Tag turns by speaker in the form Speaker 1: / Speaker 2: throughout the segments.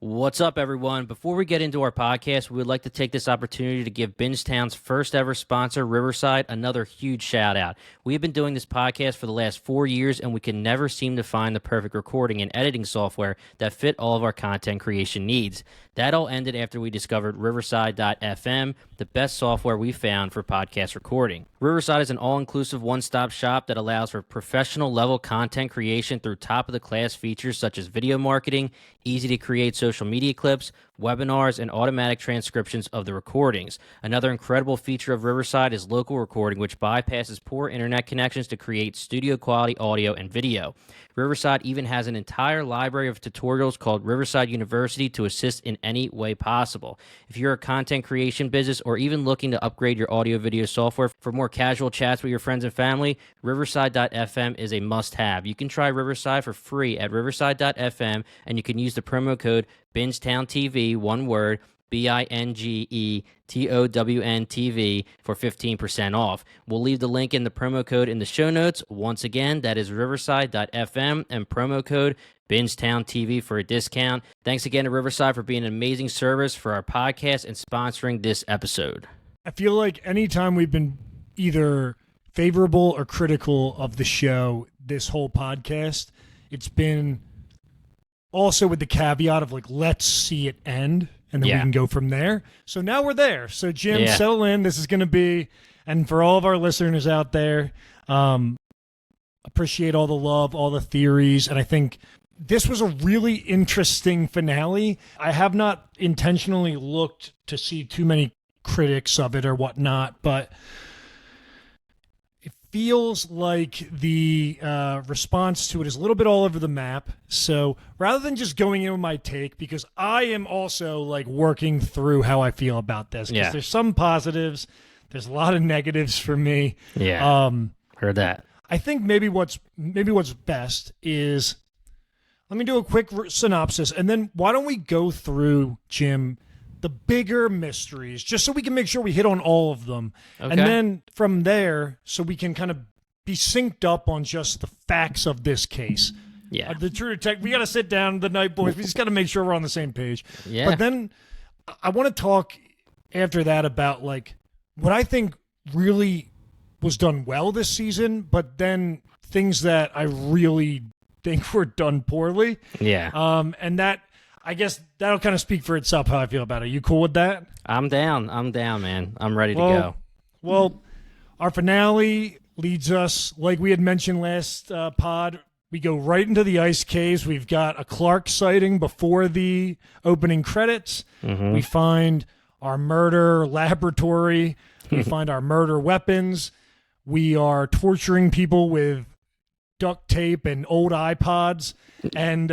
Speaker 1: What's up, everyone? Before we get into our podcast, we would like to take this opportunity to give Bingetown's first ever sponsor, Riverside, another huge shout out. We have been doing this podcast for the last 4 years, and we can never seem to find the perfect recording and editing software that fit all of our content creation needs. That all ended after we discovered Riverside.fm, the best software we found for podcast recording. Riverside is an all-inclusive one-stop shop that allows for professional-level content creation through top-of-the-class features such as video marketing, easy-to-create social media clips, webinars, and automatic transcriptions of the recordings. Another incredible feature of Riverside is local recording, which bypasses poor internet connections to create studio-quality audio and video. Riverside even has an entire library of tutorials called Riverside University to assist in any way possible. If you're a content creation business or even looking to upgrade your audio-video software for more casual chats with your friends and family, Riverside.fm is a must-have. You can try Riverside for free at Riverside.fm, and you can use the promo code BingetownTV, one word, BingetowntV for 15% off. We'll leave the link in the promo code in the show notes. Once again, that is Riverside.fm and promo code BingetownTV for a discount. Thanks again to Riverside for being an amazing service for our podcast and sponsoring this episode.
Speaker 2: I feel like anytime we've been either favorable or critical of the show, this whole podcast, it's been also with the caveat of like, let's see it end, and then we can go from there. So now we're there. So Jim, settle in. This is going to be, and for all of our listeners out there, appreciate all the love, all the theories, and I think this was a really interesting finale. I have not intentionally looked to see too many critics of it or whatnot, but it feels like the response to it is a little bit all over the map. So rather than just going in with my take, because I am also like working through how I feel about this, because there's some positives, there's a lot of negatives for me.
Speaker 1: Heard that.
Speaker 2: I think maybe what's best is, let me do a quick synopsis, and then why don't we go through, Jim, the bigger mysteries, just so we can make sure we hit on all of them. Okay. And then from there, so we can kind of be synced up on just the facts of this case.
Speaker 1: Yeah.
Speaker 2: The True Detective, we got to sit down the night, boys. We just got to make sure we're on the same page.
Speaker 1: Yeah.
Speaker 2: But then I want to talk after that about like what I think really was done well this season, but then things that I really think were done poorly.
Speaker 1: Yeah.
Speaker 2: And that, I guess that'll kind of speak for itself how I feel about it. You cool with that?
Speaker 1: I'm down, man. I'm ready to go.
Speaker 2: Well, our finale leads us, like we had mentioned last pod, we go right into the ice caves. We've got a Clark sighting before the opening credits. We find our murder laboratory. We find our murder weapons. We are torturing people with duct tape and old iPods. And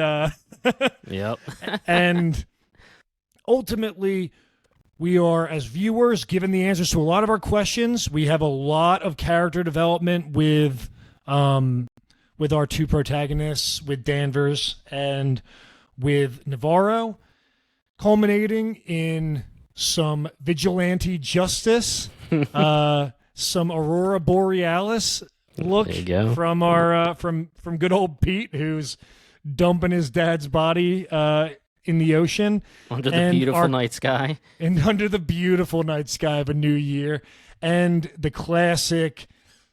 Speaker 2: and ultimately, we are, as viewers, given the answers to a lot of our questions. We have a lot of character development with our two protagonists, with Danvers and with Navarro, culminating in some vigilante justice, some Aurora Borealis look from our from good old Pete, who's dumping his dad's body in the ocean
Speaker 1: under the beautiful night sky,
Speaker 2: and under the beautiful night sky of a new year, and the classic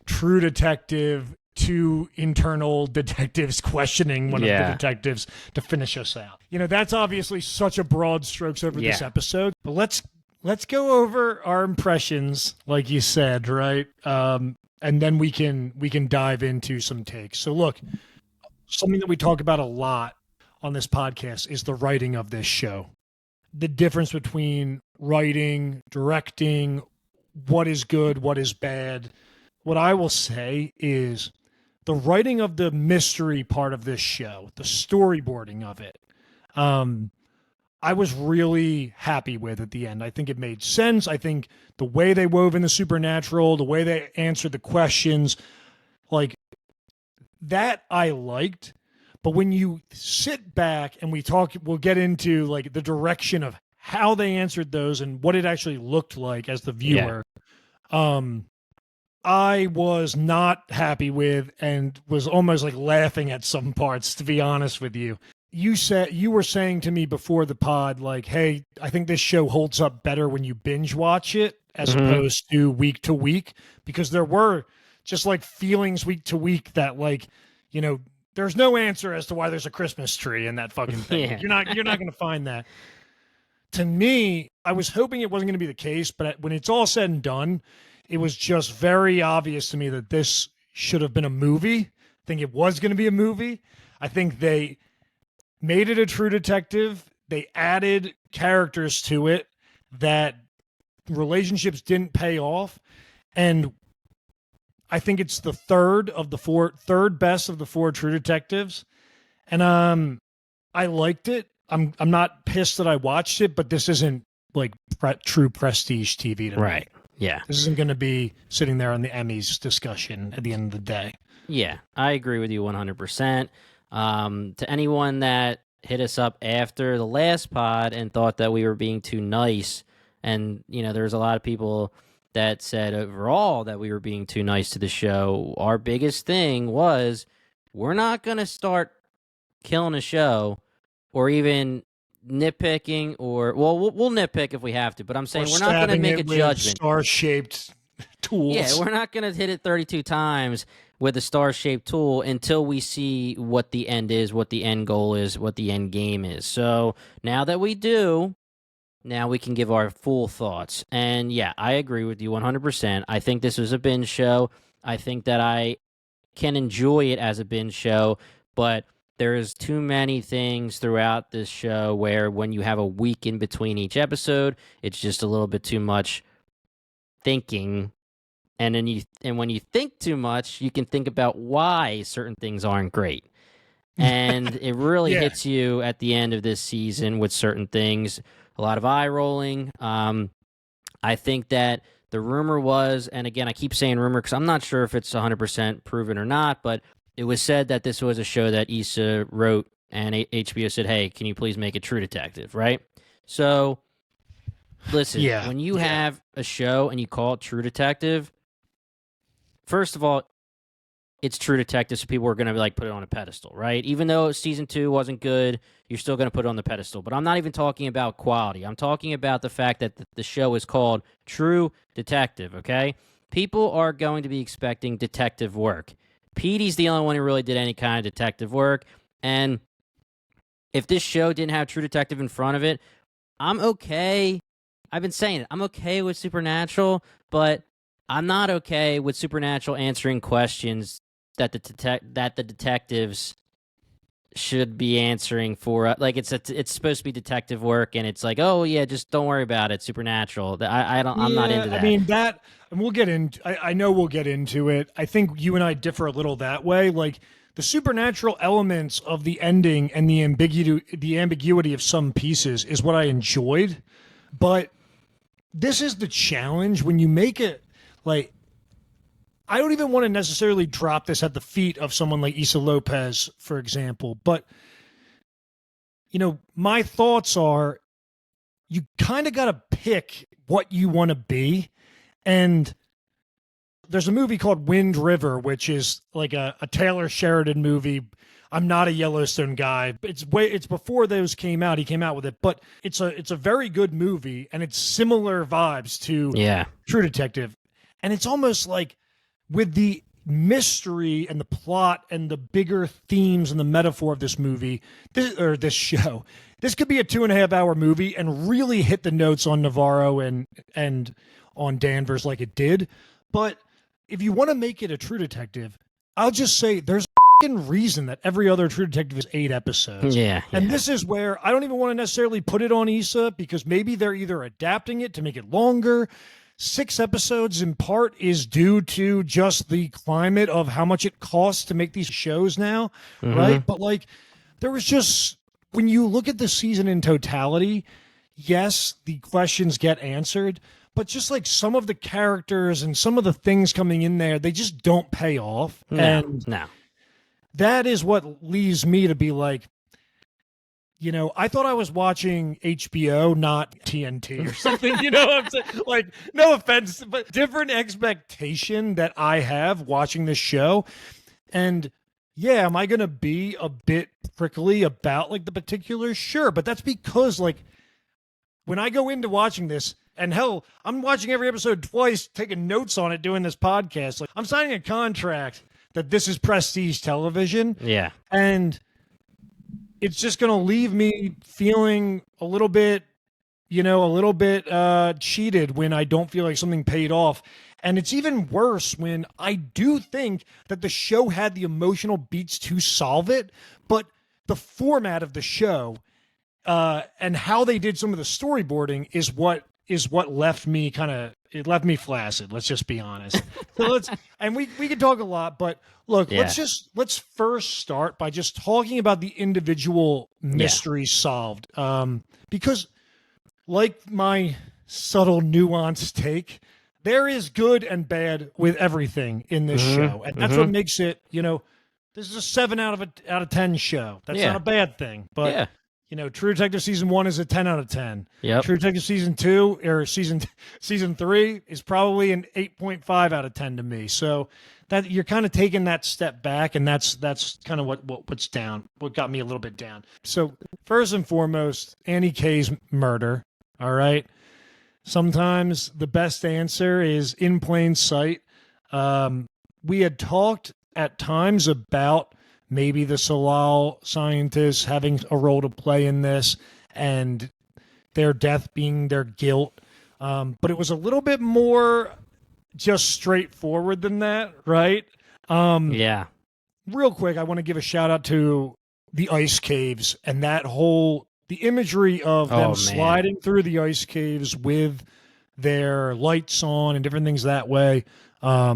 Speaker 2: True Detective, two internal detectives questioning one of the detectives to finish us out. You know, that's obviously such a broad strokes over this episode, but let's go over our impressions, like you said, right? And then we can dive into some takes. So look, something that we talk about a lot on this podcast is the writing of this show. The difference between writing, directing, what is good, what is bad. What I will say is the writing of the mystery part of this show, the storyboarding of it, I was really happy with at the end. I think it made sense. I think the way they wove in the supernatural, the way they answered the questions, like that I liked. But when you sit back and we'll get into like the direction of how they answered those and what it actually looked like as the viewer. I was not happy with and was almost like laughing at some parts, to be honest with you. you were saying to me before the pod, like, hey, I think this show holds up better when you binge watch it as opposed to week, because there were just like feelings week to week that, like, you know, there's no answer as to why there's a Christmas tree in that fucking thing.
Speaker 1: Yeah.
Speaker 2: You're not going to find that. To me, I was hoping it wasn't going to be the case, but when it's all said and done, it was just very obvious to me that this should have been a movie. I think it was going to be a movie. I think they made it a True Detective. They added characters to it that relationships didn't pay off. And I think it's the third best of the four True Detectives. And I liked it. I'm not pissed that I watched it, but this isn't like true prestige TV to me.
Speaker 1: Right. Yeah.
Speaker 2: This isn't going to be sitting there on the Emmys discussion at the end of the day.
Speaker 1: Yeah, I agree with you 100%. To anyone that hit us up after the last pod and thought that we were being too nice, and, you know, there's a lot of people that said overall that we were being too nice to the show. Our biggest thing was we're not going to start killing a show or even nitpicking, or we'll nitpick if we have to, but I'm saying we're not going to make a judgment.
Speaker 2: Star-shaped tools.
Speaker 1: Yeah, we're not going to hit it 32 times with a star-shaped tool until we see what the end is, what the end goal is, what the end game is. So now that we do, now we can give our full thoughts. And yeah, I agree with you 100%. I think this was a binge show. I think that I can enjoy it as a binge show, but there's too many things throughout this show where when you have a week in between each episode, it's just a little bit too much thinking. And then when you think too much, you can think about why certain things aren't great. And it really hits you at the end of this season with certain things. A lot of eye rolling. I think that the rumor was, and again, I keep saying rumor because I'm not sure if it's 100% proven or not, but it was said that this was a show that Issa wrote, and HBO said, hey, can you please make it True Detective, right? So, listen, when you have a show and you call it True Detective, first of all, it's True Detective, so people are going to like put it on a pedestal, right? Even though season 2 wasn't good, you're still going to put it on the pedestal. But I'm not even talking about quality. I'm talking about the fact that the show is called True Detective, okay? People are going to be expecting detective work. Petey's the only one who really did any kind of detective work. And if this show didn't have True Detective in front of it, I'm okay. I've been saying it. I'm okay with Supernatural, but I'm not okay with Supernatural answering questions that the detectives should be answering for. Like it's supposed to be detective work, and it's like, oh yeah, just don't worry about it. Supernatural. I'm not into that.
Speaker 2: I mean that, and we'll get into. I know we'll get into it. I think you and I differ a little that way. Like the supernatural elements of the ending and the ambiguity of some pieces is what I enjoyed, but this is the challenge when you make it like. I don't even want to necessarily drop this at the feet of someone like Issa Lopez, for example. But, you know, my thoughts are you kind of got to pick what you want to be. And there's a movie called Wind River, which is like a Taylor Sheridan movie. I'm not a Yellowstone guy. It's before those came out. He came out with it. But it's a very good movie, and it's similar vibes to True Detective. And it's almost like, with the mystery and the plot and the bigger themes and the metaphor of this movie, this show, this could be a 2.5 hour movie and really hit the notes on Navarro and on Danvers like it did. But if you want to make it a True Detective, I'll just say there's a reason that every other True Detective is 8 episodes. And this is where I don't even want to necessarily put it on Issa, because maybe they're either adapting it to make it longer. 6 episodes in part is due to just the climate of how much it costs to make these shows now, right? But like, there was just, when you look at the season in totality, yes, the questions get answered, but just like some of the characters and some of the things coming in there, they just don't pay off. And that is what leaves me to be like, you know, I thought I was watching HBO, not TNT or something, you know what I'm saying? Like, no offense, but different expectation that I have watching this show. And yeah, am I going to be a bit prickly about like the particulars? Sure, but that's because like when I go into watching this, and hell, I'm watching every episode twice, taking notes on it, doing this podcast. Like I'm signing a contract that this is prestige television,
Speaker 1: Yeah.
Speaker 2: and it's just going to leave me feeling a little bit, cheated when I don't feel like something paid off. And it's even worse when I do think that the show had the emotional beats to solve it, but the format of the show and how they did some of the storyboarding is what left me flaccid. Let's just be honest. So we could talk a lot, but look,
Speaker 1: Yeah.
Speaker 2: let's first start by just talking about the individual mysteries solved. Because like my subtle nuanced take, there is good and bad with everything in this show, and that's what makes it. This is a 7 out of 10 show. That's not a bad thing, but True Detective season 1 is a 10 out of 10.
Speaker 1: Yep.
Speaker 2: True Detective season 2 or season 3 is probably an 8.5 out of 10 to me. So that you're kind of taking that step back, and that's kind of what's down. What got me a little bit down. So first and foremost, Annie K's murder. All right. Sometimes the best answer is in plain sight. We had talked at times about maybe the Salal scientists having a role to play in this and their death being their guilt. But it was a little bit more just straightforward than that, right?
Speaker 1: Yeah.
Speaker 2: Real quick, I want to give a shout out to the ice caves and the imagery of them sliding through the ice caves with their lights on and different things that way. I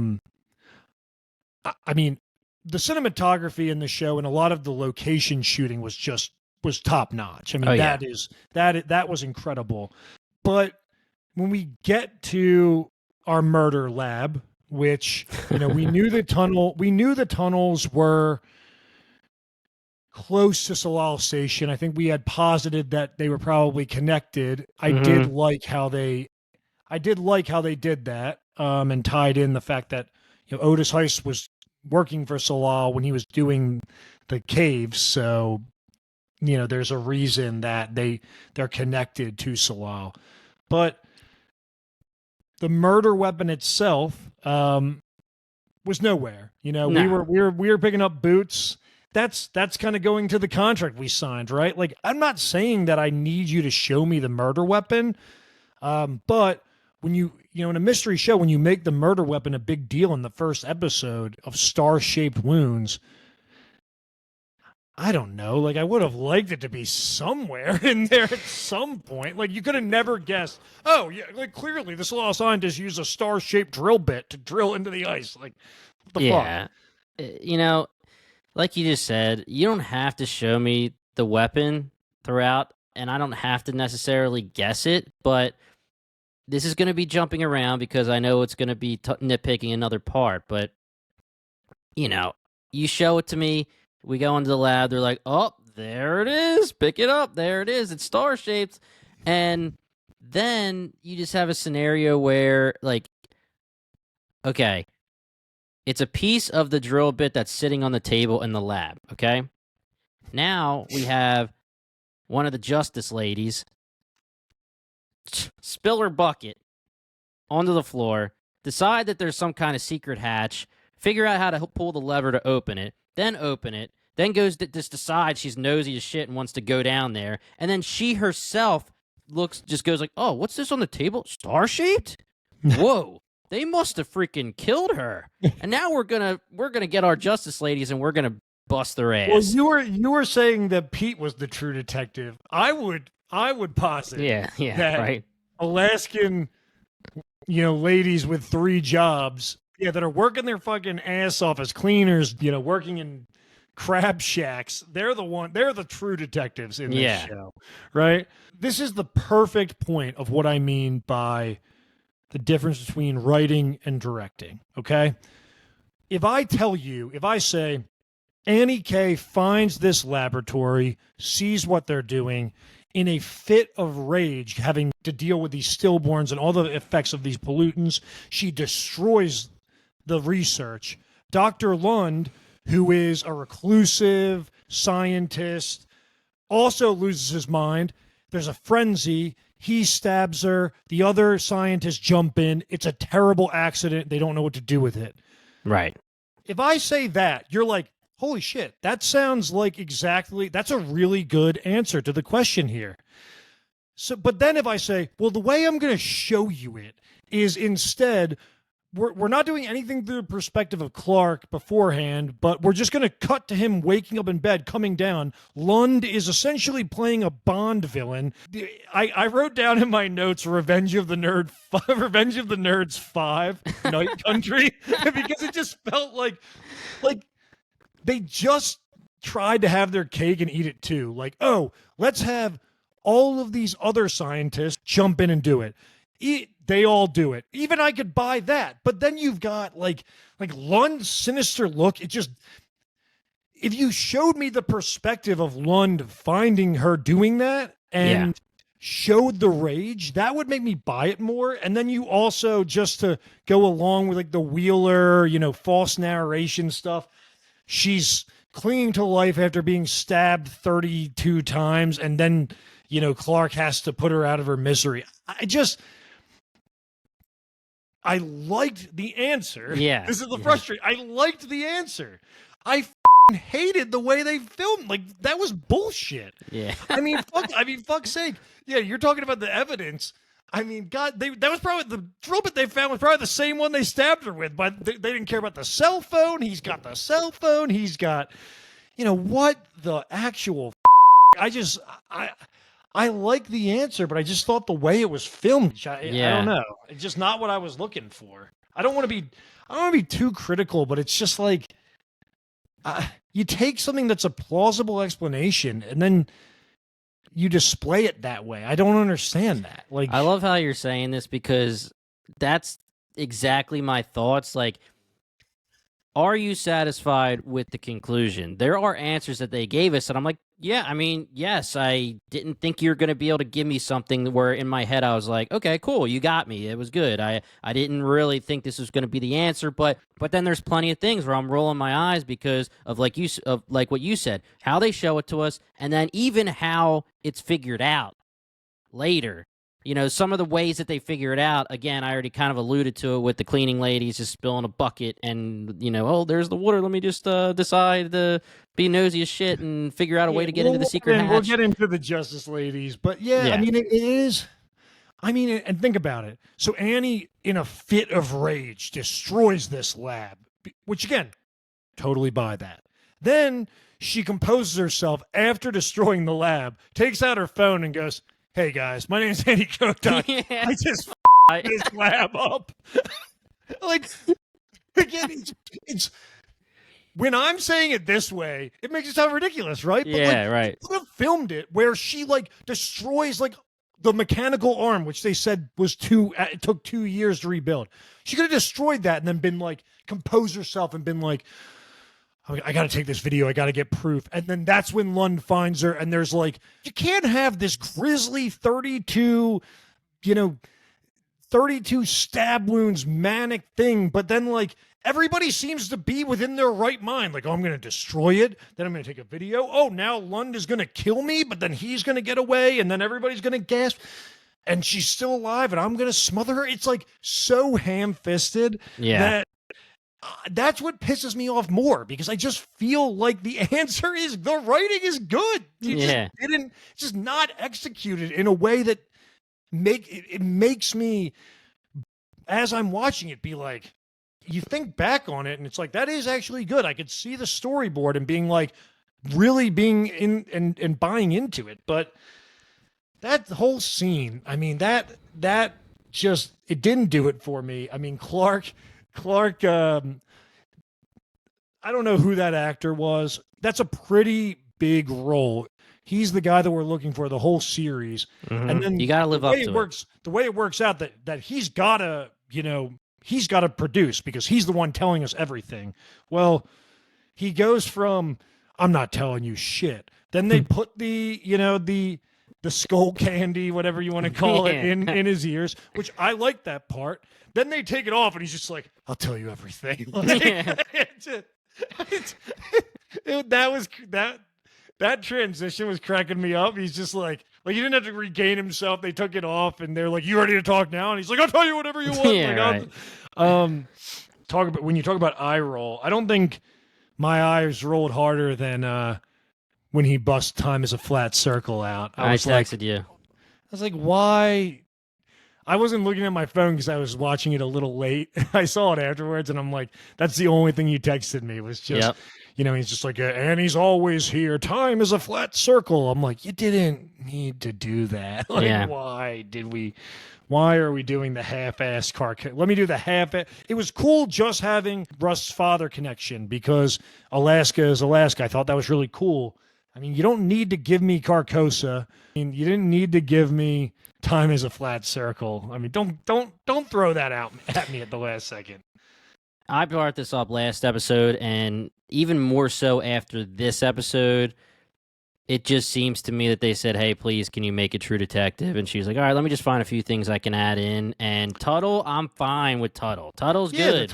Speaker 2: mean, the cinematography in the show and a lot of the location shooting was top notch. I mean, that was incredible. But when we get to our murder lab, which, we knew the tunnels were close to Salal Station. I think we had posited that they were probably connected. I did like how they did that, and tied in the fact that Otis Heist was working for Salal when he was doing the caves. So there's a reason that they're connected to Salal. But the murder weapon itself was nowhere. No. we were picking up boots. That's kind of going to the contract we signed, right? Like, I'm not saying that I need you to show me the murder weapon, but when in a mystery show, when you make the murder weapon a big deal in the first episode of star-shaped wounds, I don't know. Like, I would have liked it to be somewhere in there at some point. Like, you could have never guessed, oh, yeah, like, clearly this law scientist used a star-shaped drill bit to drill into the ice. Like, what the fuck?
Speaker 1: Like you just said, you don't have to show me the weapon throughout, and I don't have to necessarily guess it, but this is going to be jumping around because I know it's going to be nitpicking another part, but, you show it to me, we go into the lab, they're like, oh, there it is, pick it up, there it is, it's star-shaped, and then you just have a scenario where, like, okay, it's a piece of the drill bit that's sitting on the table in the lab, okay? Now we have one of the justice ladies spill her bucket onto the floor, decide that there's some kind of secret hatch, figure out how to pull the lever to open it, then goes to just decide she's nosy as shit and wants to go down there, and then she herself goes like, oh, what's this on the table? Star-shaped? Whoa. They must have freaking killed her, and now we're gonna get our justice ladies, and we're gonna bust their ass.
Speaker 2: Well, you were saying that Pete was the true detective. I would posit, that
Speaker 1: right.
Speaker 2: Alaskan, ladies with 3 jobs, that are working their fucking ass off as cleaners, working in crab shacks. They're the true detectives in this show, right? This is the perfect point of what I mean by the difference between writing and directing, okay? If I say, Annie K finds this laboratory, sees what they're doing, in a fit of rage, having to deal with these stillborns and all the effects of these pollutants, she destroys the research. Dr. Lund who is a reclusive scientist, also loses his mind. There's a frenzy. He stabs her. The other scientists jump in. It's a terrible accident. They don't know what to do with it.
Speaker 1: Right.
Speaker 2: If I say that, you're like, holy shit, that sounds like that's a really good answer to the question here. So, but then if I say, well, the way I'm going to show you it is instead, we're not doing anything through the perspective of Clark beforehand, but we're just going to cut to him waking up in bed, coming down. Lund is essentially playing a Bond villain. I wrote down in my notes Revenge of the Nerds 5, Night Country, because it just felt like they just tried to have their cake and eat it too. Like, oh, let's have all of these other scientists jump in and do it. They all do it. Even I could buy that. But then you've got like Lund's sinister look. It just, if you showed me the perspective of Lund finding her doing that and showed the rage, that would make me buy it more. And then you also, just to go along with like the Wheeler, false narration stuff, she's clinging to life after being stabbed 32 times. And then, Clark has to put her out of her misery. I liked the answer.
Speaker 1: Yeah.
Speaker 2: This is the frustrating. I liked the answer. I hated the way they filmed. Like, that was bullshit.
Speaker 1: Yeah.
Speaker 2: Fuck's sake. Yeah, you're talking about the evidence. I mean, God, that was probably the trumpet they found was probably the same one they stabbed her with, but they didn't care about the cell phone. He's got the cell phone. He's got, what the actual I like the answer, but I just thought the way it was filmed, I don't know. It's just not what I was looking for. I don't want to be too critical, but it's just like you take something that's a plausible explanation and then you display it that way. I don't understand that. Like,
Speaker 1: I love how you're saying this because that's exactly my thoughts. Like, are you satisfied with the conclusion? There are answers that they gave us, and I'm like, yeah, I mean, yes, I didn't think you were going to be able to give me something where in my head I was like, okay, cool, you got me. It was good. I didn't really think this was going to be the answer, but then there's plenty of things where I'm rolling my eyes because of like what you said, how they show it to us, and then even how it's figured out later. Some of the ways that they figure it out, again, I already kind of alluded to it with the cleaning ladies just spilling a bucket and, oh, there's the water. Let me just decide to be nosy as shit and figure out a way to get into the secret hatch.
Speaker 2: We'll get into the Justice ladies. But, I mean, it is. I mean, and think about it. So Annie, in a fit of rage, destroys this lab, which, again, totally buy that. Then she composes herself after destroying the lab, takes out her phone and goes, hey guys, my name's Annie Kotak.
Speaker 1: Yeah.
Speaker 2: I just this lab up. Like, again, it's when I'm saying it this way, it makes it sound ridiculous, right?
Speaker 1: Yeah,
Speaker 2: but
Speaker 1: right.
Speaker 2: You could have filmed it where she destroys the mechanical arm, which they said was it took 2 years to rebuild. She could have destroyed that and then been composed herself and been like, I got to take this video. I got to get proof. And then that's when Lund finds her. And there's you can't have this grisly 32 stab wounds, manic thing. But then everybody seems to be within their right mind. Like, oh, I'm going to destroy it. Then I'm going to take a video. Oh, now Lund is going to kill me, but then he's going to get away. And then everybody's going to gasp. And she's still alive and I'm going to smother her. It's so ham-fisted that that's what pisses me off more because I just feel like the answer is the writing is good. Just not executed in a way that makes me, as I'm watching it, be like, you think back on it and it's that is actually good. I could see the storyboard and being really being in and buying into it. But that whole scene, I mean, that just, it didn't do it for me. I mean, Clark, I don't know who that actor was. That's a pretty big role. He's the guy that we're looking for the whole series. Mm-hmm. And then
Speaker 1: you got to live up to it.
Speaker 2: The way it works out that he's got to, he's got to produce because he's the one telling us everything. Well, he goes from, I'm not telling you shit. Then they put the skull candy, whatever you want to call it, in his ears, which I like that part. Then they take it off, and he's just like, I'll tell you everything. That transition was cracking me up. He's just like he didn't have to regain himself. They took it off, and they're like, "You ready to talk now?" And he's like, "I'll tell you whatever you want."
Speaker 1: Yeah, right.
Speaker 2: Talk about when you talk about eye roll. I don't think my eyes rolled harder than when he bust "Time is a Flat Circle" out.
Speaker 1: I texted you.
Speaker 2: I was like, why? I wasn't looking at my phone because I was watching it a little late. I saw it afterwards, and I'm like, that's the only thing you texted me was just, he's just like, and he's always here. Time is a flat circle. I'm like, you didn't need to do that. Why are we doing the half-ass car? Let me do the half. It was cool just having Russ's father connection because Alaska is Alaska. I thought that was really cool. I mean, you don't need to give me Carcosa. I mean, you didn't need to give me Time is a Flat Circle. I mean, don't throw that out at me at the last second.
Speaker 1: I brought this up last episode, and even more so after this episode. It just seems to me that they said, hey, please, can you make it True Detective? And she's like, all right, let me just find a few things I can add in. And Tuttle, I'm fine with Tuttle. Tuttle's good.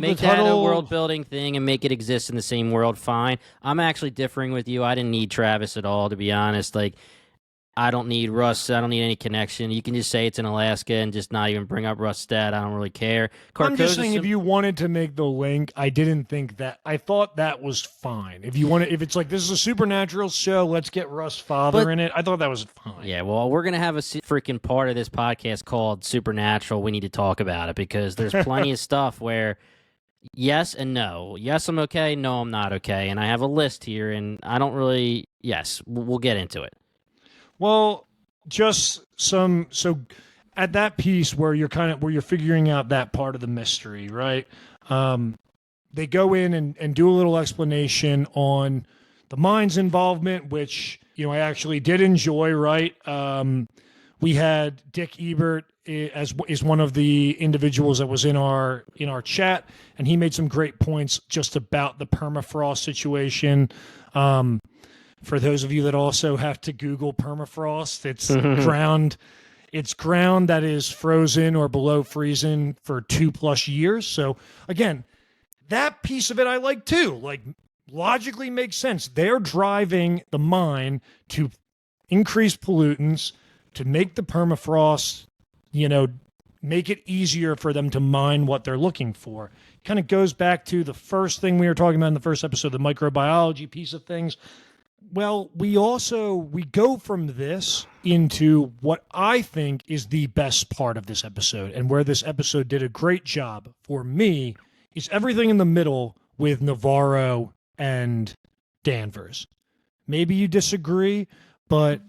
Speaker 1: Make that a world-building thing and make it exist in the same world, fine. I'm actually differing with you. I didn't need Travis at all, to be honest. Like, I don't need Russ. I don't need any connection. You can just say it's in Alaska and just not even bring up Russ' stat. I don't really care.
Speaker 2: I'm just saying, if you wanted to make the link, I didn't think that. I thought that was fine. If it's like this is a supernatural show, let's get Russ' father in it. I thought that was fine.
Speaker 1: Yeah, well, we're gonna have a freaking part of this podcast called Supernatural. We need to talk about it because there's plenty of stuff where yes and no. Yes, I'm okay. No, I'm not okay. And I have a list here, and I don't really. Yes, we'll get into it.
Speaker 2: Well, just so at that piece where you're figuring out that part of the mystery, right? They go in and do a little explanation on the mind's involvement, which, I actually did enjoy, right? We had Dick Ebert is one of the individuals that was in our chat, and he made some great points just about the permafrost situation. For those of you that also have to Google permafrost, it's ground. It's ground that is frozen or below freezing for 2+ years. So again, that piece of it I like too. Like, logically makes sense. They're driving the mine to increase pollutants, to make the permafrost, make it easier for them to mine what they're looking for. Kind of goes back to the first thing we were talking about in the first episode, the microbiology piece of things. Well, we go from this into what I think is the best part of this episode, and where this episode did a great job for me is everything in the middle with Navarro and Danvers. Maybe you disagree, but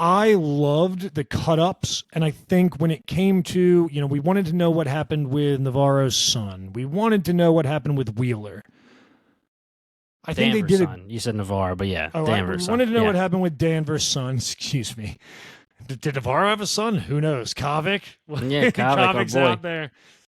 Speaker 2: I loved the cut-ups, and I think when it came to, we wanted to know what happened with Navarro's son. We wanted to know what happened with Wheeler. I think
Speaker 1: Danvers'
Speaker 2: they did.
Speaker 1: Son. You said Navarro, but yeah, Danvers'
Speaker 2: I wanted to know what happened with Danvers' son. Excuse me. Did Navarro have a son? Who knows? Kavik?
Speaker 1: Yeah,
Speaker 2: Kavik's out there.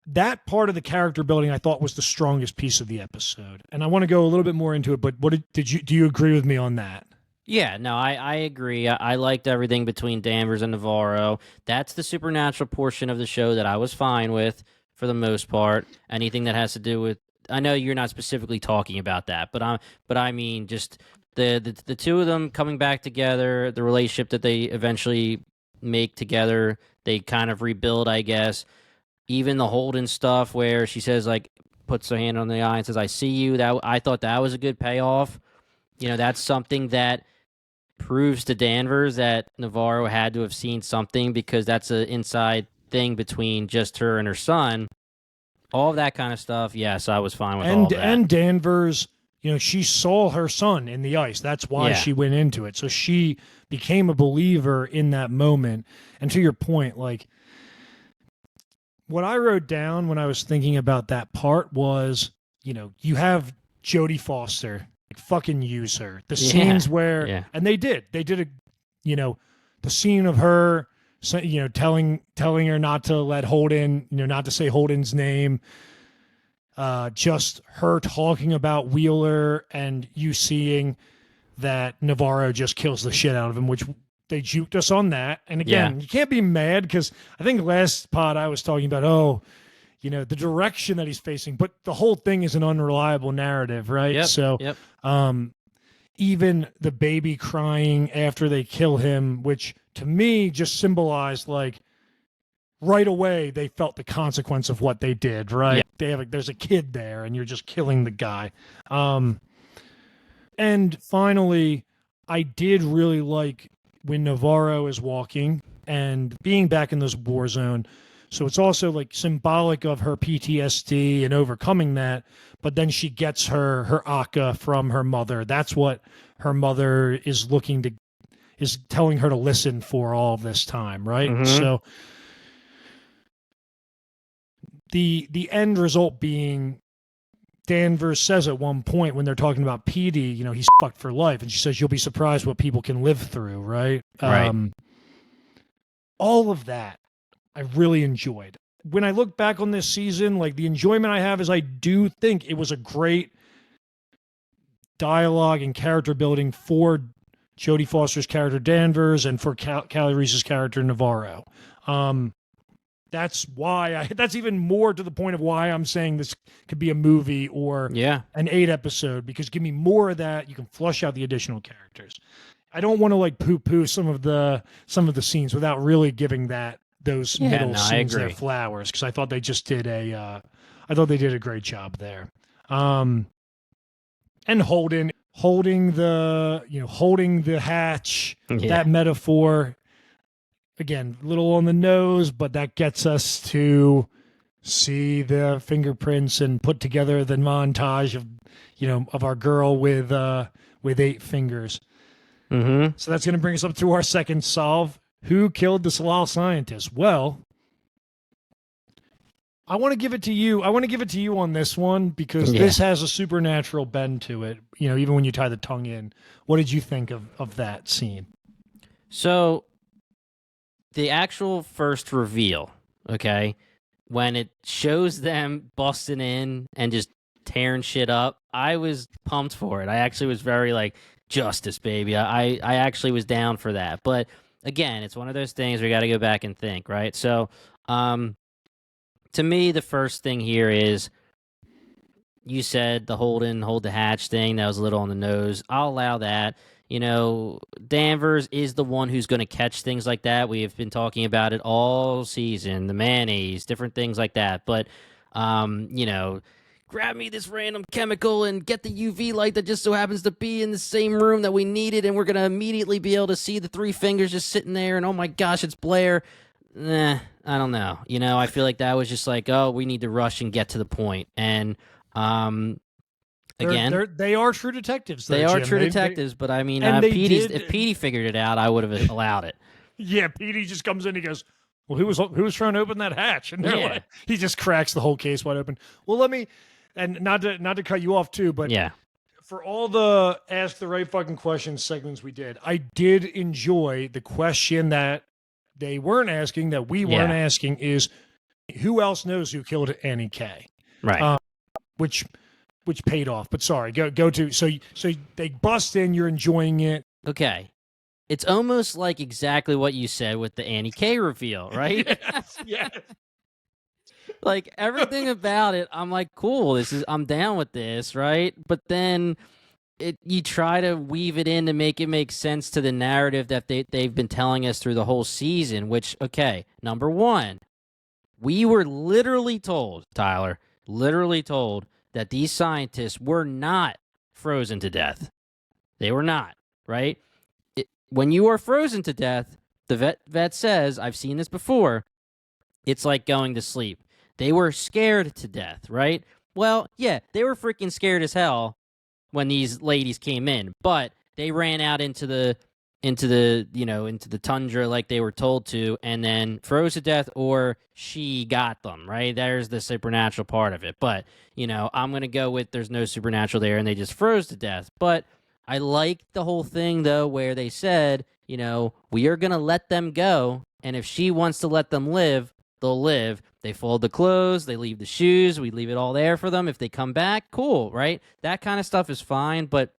Speaker 2: That part of the character building I thought was the strongest piece of the episode, and I want to go a little bit more into it. But do you agree with me on that?
Speaker 1: Yeah, no, I agree. I liked everything between Danvers and Navarro. That's the supernatural portion of the show that I was fine with for the most part. Anything that has to do with, I know you're not specifically talking about that, but I mean just the two of them coming back together, the relationship that they eventually make together, they kind of rebuild, I guess. Even the Holden stuff where she says, like, puts her hand on the eye and says, "I see you." That I thought that was a good payoff. That's something that proves to Danvers that Navarro had to have seen something, because that's an inside thing between just her and her son. All of that kind of stuff, yes, I was fine with all of that. And
Speaker 2: Danvers, she saw her son in the ice. That's why she went into it. So she became a believer in that moment. And to your point, like, what I wrote down when I was thinking about that part was, you have Jodie Foster, like, fucking use her. The scenes where, and they did a, the scene of her, telling her not to let Holden, not to say Holden's name, just her talking about Wheeler and you seeing that Navarro just kills the shit out of him, which they juked us on that. And again, you can't be mad, because I think last pod I was talking about, the direction that he's facing. But the whole thing is an unreliable narrative, right?
Speaker 1: Yep.
Speaker 2: So,
Speaker 1: Yep.
Speaker 2: Even the baby crying after they kill him, which to me just symbolized like right away they felt the consequence of what they did, right?
Speaker 1: Yeah.
Speaker 2: There's a kid there and you're just killing the guy. And finally, I did really like when Navarro is walking and being back in this war zone. So it's also like symbolic of her PTSD and overcoming that. But then she gets her Akka from her mother. That's what her mother is telling her to listen for all of this time, right?
Speaker 1: Mm-hmm.
Speaker 2: So the end result being Danvers says at one point when they're talking about Petey, he's fucked for life. And she says, you'll be surprised what people can live through, right?
Speaker 1: Right.
Speaker 2: All of that I really enjoyed. When I look back on this season, like the enjoyment I have is I do think it was a great dialogue and character building for Jodie Foster's character Danvers and for Callie Reese's character Navarro. That's why that's even more to the point of why I'm saying this could be a movie or an 8 episode, because give me more of that. You can flush out the additional characters. I don't want to like poo-poo some of the scenes without really giving those middle scenes their flowers, because I thought they just did a great job there. And holding the hatch, that metaphor. Again, a little on the nose, but that gets us to see the fingerprints and put together the montage of our girl with 8 fingers.
Speaker 1: Mm-hmm.
Speaker 2: So that's going to bring us up to our second solve. Who killed the Salal scientist? Well, I want to give it to you. I want to give it to you on this one because this has a supernatural bend to it. Even when you tie the tongue in. What did you think of that scene?
Speaker 1: So, the actual first reveal, okay, when it shows them busting in and just tearing shit up, I was pumped for it. I actually was very like, justice, baby. I actually was down for that. But again, it's one of those things where you got to go back and think, right? So, to me, the first thing here is, you said the hold the hatch thing. That was a little on the nose. I'll allow that. Danvers is the one who's going to catch things like that. We have been talking about it all season, the mayonnaise, different things like that. But, grab me this random chemical and get the UV light that just so happens to be in the same room that we needed, and we're going to immediately be able to see the 3 fingers just sitting there, and oh my gosh, it's Blair. I don't know. I feel like that was just like, oh, we need to rush and get to the point. And, again,
Speaker 2: they are true detectives.
Speaker 1: They are true detectives, but I mean, if Petey figured it out, I would have allowed it.
Speaker 2: Yeah, Petey just comes in. He goes, "Well, who was trying to open that hatch?" And they're like, he just cracks the whole case wide open. Well, let me, and not to cut you off too, but for all the ask the right fucking questions segments we did, I did enjoy the question that they weren't asking, that we weren't asking, is who else knows who killed Annie K?
Speaker 1: Right.
Speaker 2: Which paid off. But sorry, go to so they bust in, you're enjoying it.
Speaker 1: Okay. It's almost like exactly what you said with the Annie K reveal, right?
Speaker 2: Yes.
Speaker 1: Like everything about it, I'm like, cool, I'm down with this, right? But then you try to weave it in to make it make sense to the narrative that they've been telling us through the whole season, which, okay, number one, we were literally told, Tyler, that these scientists were not frozen to death. They were not, right? When you are frozen to death, the vet says, I've seen this before, it's like going to sleep. They were scared to death, right? Well, yeah, they were freaking scared as hell when these ladies came in, but they ran out into the tundra like they were told to, and then froze to death, or she got them, right? There's the supernatural part of it. But, I'm going to go with there's no supernatural there, and they just froze to death. But I like the whole thing, though, where they said, we are going to let them go, and if she wants to let them live, they'll live. They fold the clothes, they leave the shoes, we leave it all there for them. If they come back, cool, right? That kind of stuff is fine, but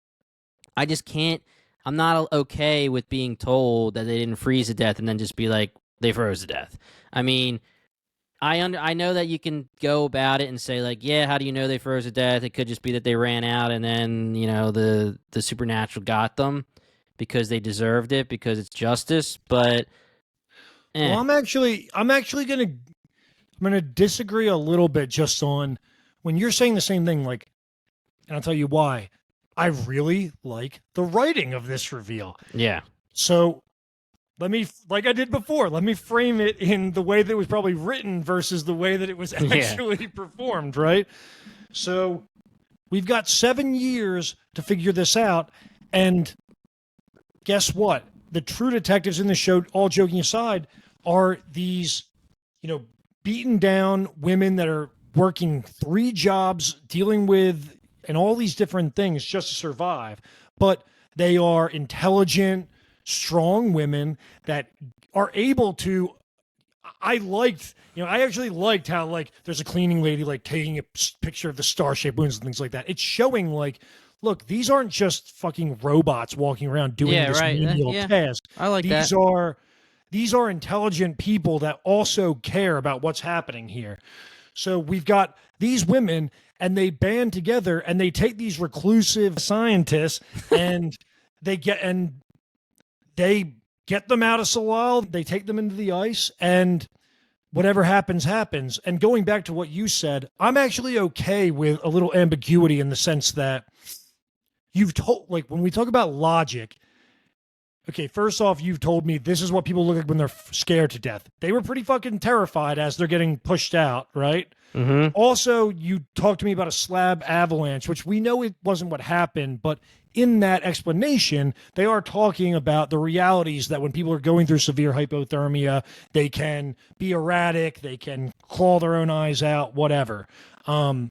Speaker 1: I just can't. I'm not okay with being told that they didn't freeze to death and then just be like, they froze to death. I mean, I know that you can go about it and say like, yeah, how do you know they froze to death? It could just be that they ran out and then the supernatural got them because they deserved it because it's justice. But
Speaker 2: Well, I'm gonna disagree a little bit just on when you're saying the same thing. Like, and I'll tell you why. I really like the writing of this reveal.
Speaker 1: yeah,
Speaker 2: So let me, like I did before, let me frame it in the way that it was probably written versus the way that it was actually performed, right? So we've got 7 years to figure this out. And guess what? The true detectives in the show, all joking aside, are these, beaten down women that are working 3 jobs, dealing with and all these different things just to survive. But they are intelligent, strong women that are able to. I actually liked how, like, there's a cleaning lady, like, taking a picture of the star-shaped wounds and things like that. It's showing, like, look, these aren't just fucking robots walking around doing this menial task.
Speaker 1: I like
Speaker 2: these
Speaker 1: that.
Speaker 2: These are intelligent people that also care about what's happening here. So we've got these women, and they band together, and they take these reclusive scientists, and they get them out of Salal. They take them into the ice, and whatever happens, happens. And going back to what you said, I'm actually okay with a little ambiguity in the sense that you've told, like, when we talk about logic, okay, first off, you've told me this is what people look like when they're scared to death. They were pretty fucking terrified as they're getting pushed out, right?
Speaker 1: Mm-hmm.
Speaker 2: Also, you talked to me about a slab avalanche, which we know it wasn't what happened, but in that explanation, they are talking about the realities that when people are going through severe hypothermia, they can be erratic, they can claw their own eyes out, whatever. And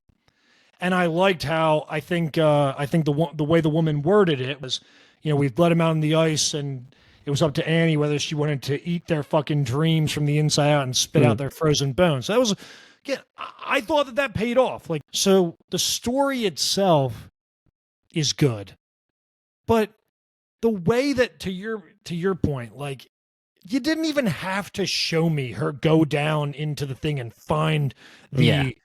Speaker 2: I liked how I think the way the woman worded it was, we've let them out on the ice, and it was up to Annie whether she wanted to eat their fucking dreams from the inside out and spit out their frozen bones. So that was, again, I thought that paid off. Like, so the story itself is good, but the way that, to your point, like, you didn't even have to show me her go down into the thing and find the.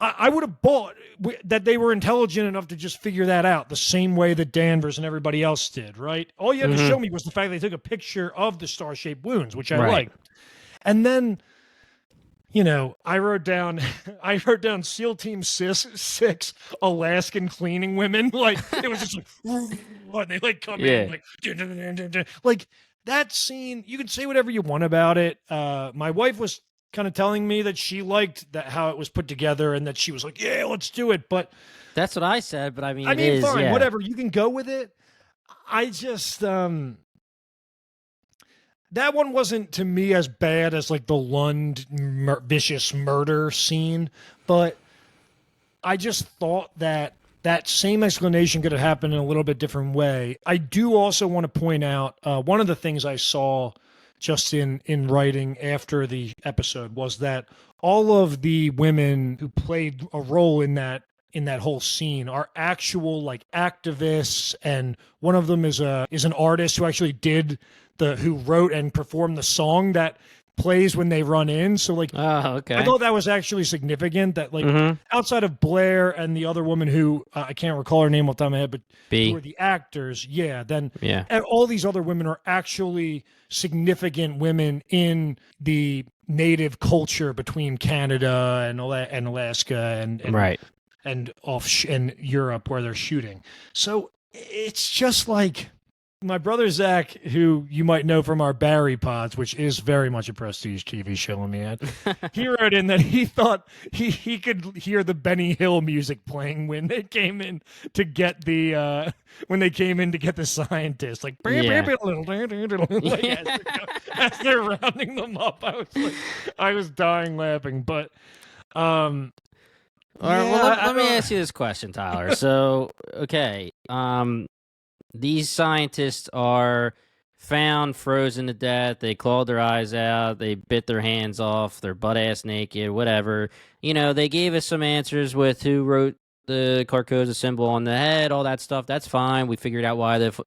Speaker 2: I would have bought that they were intelligent enough to just figure that out the same way that Danvers and everybody else did, right? All you had to show me was the fact they took a picture of the star-shaped wounds, which I liked. And then, I wrote down SEAL Team 6 Alaskan cleaning women. Like, it was just like, they like come in like, like that scene. You can say whatever you want about it. My wife was kind of telling me that she liked that how it was put together and that she was like, yeah, let's do it. But
Speaker 1: that's what I said. But I mean,
Speaker 2: fine, whatever. You can go with it. I just that one wasn't to me as bad as like the Lund vicious murder scene, but I just thought that same explanation could have happened in a little bit different way. I do also want to point out one of the things I saw just in writing after the episode was that all of the women who played a role in that whole scene are actual, like, activists, and one of them is an artist who actually who wrote and performed the song that plays when they run in. So, like,
Speaker 1: okay.
Speaker 2: I thought that was actually significant that, like, outside of Blair and the other woman who I can't recall her name off the top of my head, but who were the actors, then all these other women are actually significant women in the native culture between Canada and Alaska and and Europe where they're shooting. So it's just like, my brother Zach, who you might know from our Barry pods, which is very much a prestige TV show in the end, he wrote in that he thought he could hear the Benny Hill music playing when they came in to get the scientist, like, like as they're rounding them up. I was dying laughing, but
Speaker 1: all right, well, let me ask you this question, Tyler. So, okay, these scientists are found frozen to death. They clawed their eyes out. They bit their hands off. They're butt-ass naked, whatever. They gave us some answers with who wrote the Carcosa symbol on the head, all that stuff. That's fine. We figured out why the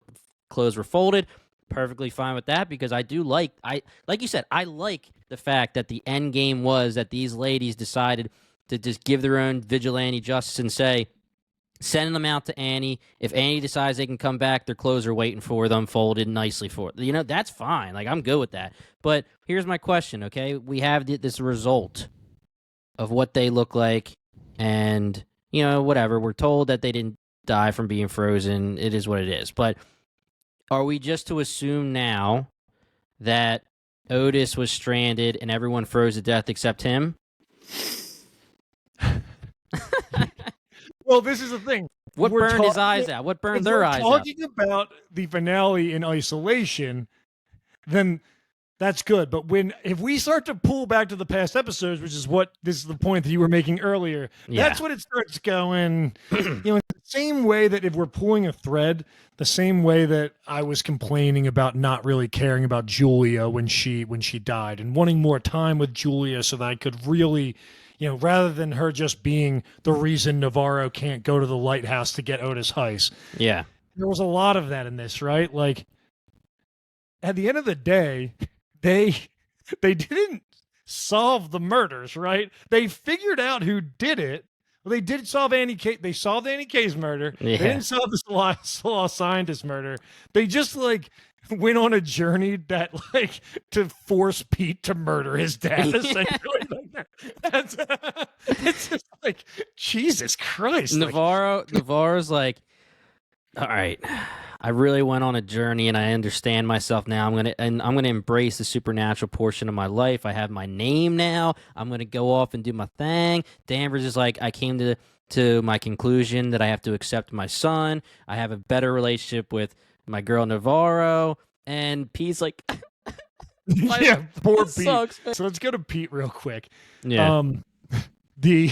Speaker 1: clothes were folded. perfectly fine with that because I do like you said, I like the fact that the end game was that these ladies decided to just give their own vigilante justice and say, sending them out to Annie. If Annie decides they can come back, their clothes are waiting for them, folded nicely for them. You know, that's fine. Like, I'm good with that. But here's my question, okay? We have this result of what they look like, and, you know, whatever. We're told that they didn't die from being frozen. It is what it is. But are we just to assume now that Otis was stranded and everyone froze to death except him?
Speaker 2: Well, this is the thing.
Speaker 1: What burned his eyes out? What burned their eyes out?
Speaker 2: If we're talking about the finale in isolation, then that's good. But if we start to pull back to the past episodes, which is this is the point that you were making earlier, that's when it starts going, you know, the same way that if we're pulling a thread, the same way that I was complaining about not really caring about Julia when she died and wanting more time with Julia so that I could really, you know, rather than her just being the reason Navarro can't go to the lighthouse to get Otis Heiss.
Speaker 1: Yeah.
Speaker 2: There was a lot of that in this, right? Like, at the end of the day, they didn't solve the murders, right? They figured out who did it. Well, they did solve Annie K. They solved Annie K's murder.
Speaker 1: Yeah.
Speaker 2: They didn't solve the law scientist murder. They just like went on a journey that like to force Pete to murder his dad. Essentially, it's just like Jesus Christ.
Speaker 1: Navarro's like, all right, I really went on a journey and I understand myself now. I'm gonna embrace the supernatural portion of my life. I have my name now. I'm gonna go off and do my thing. Danvers is like, I came to my conclusion that I have to accept my son. I have a better relationship with my girl Navarro. And Pete's like,
Speaker 2: yeah, poor Pete.
Speaker 1: Sucks,
Speaker 2: so let's go to Pete real quick.
Speaker 1: Yeah.
Speaker 2: The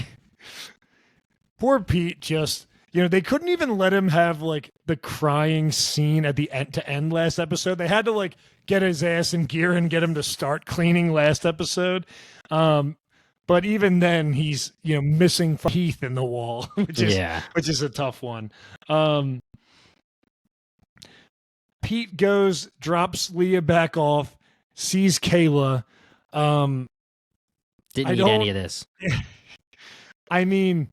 Speaker 2: poor Pete just, you know, they couldn't even let him have like the crying scene at the end to end last episode. They had to like get his ass in gear and get him to start cleaning last episode. But even then he's, you know, missing teeth in the wall, which is a tough one. Pete drops Leah back off, sees Kayla.
Speaker 1: Didn't need any of this.
Speaker 2: I mean,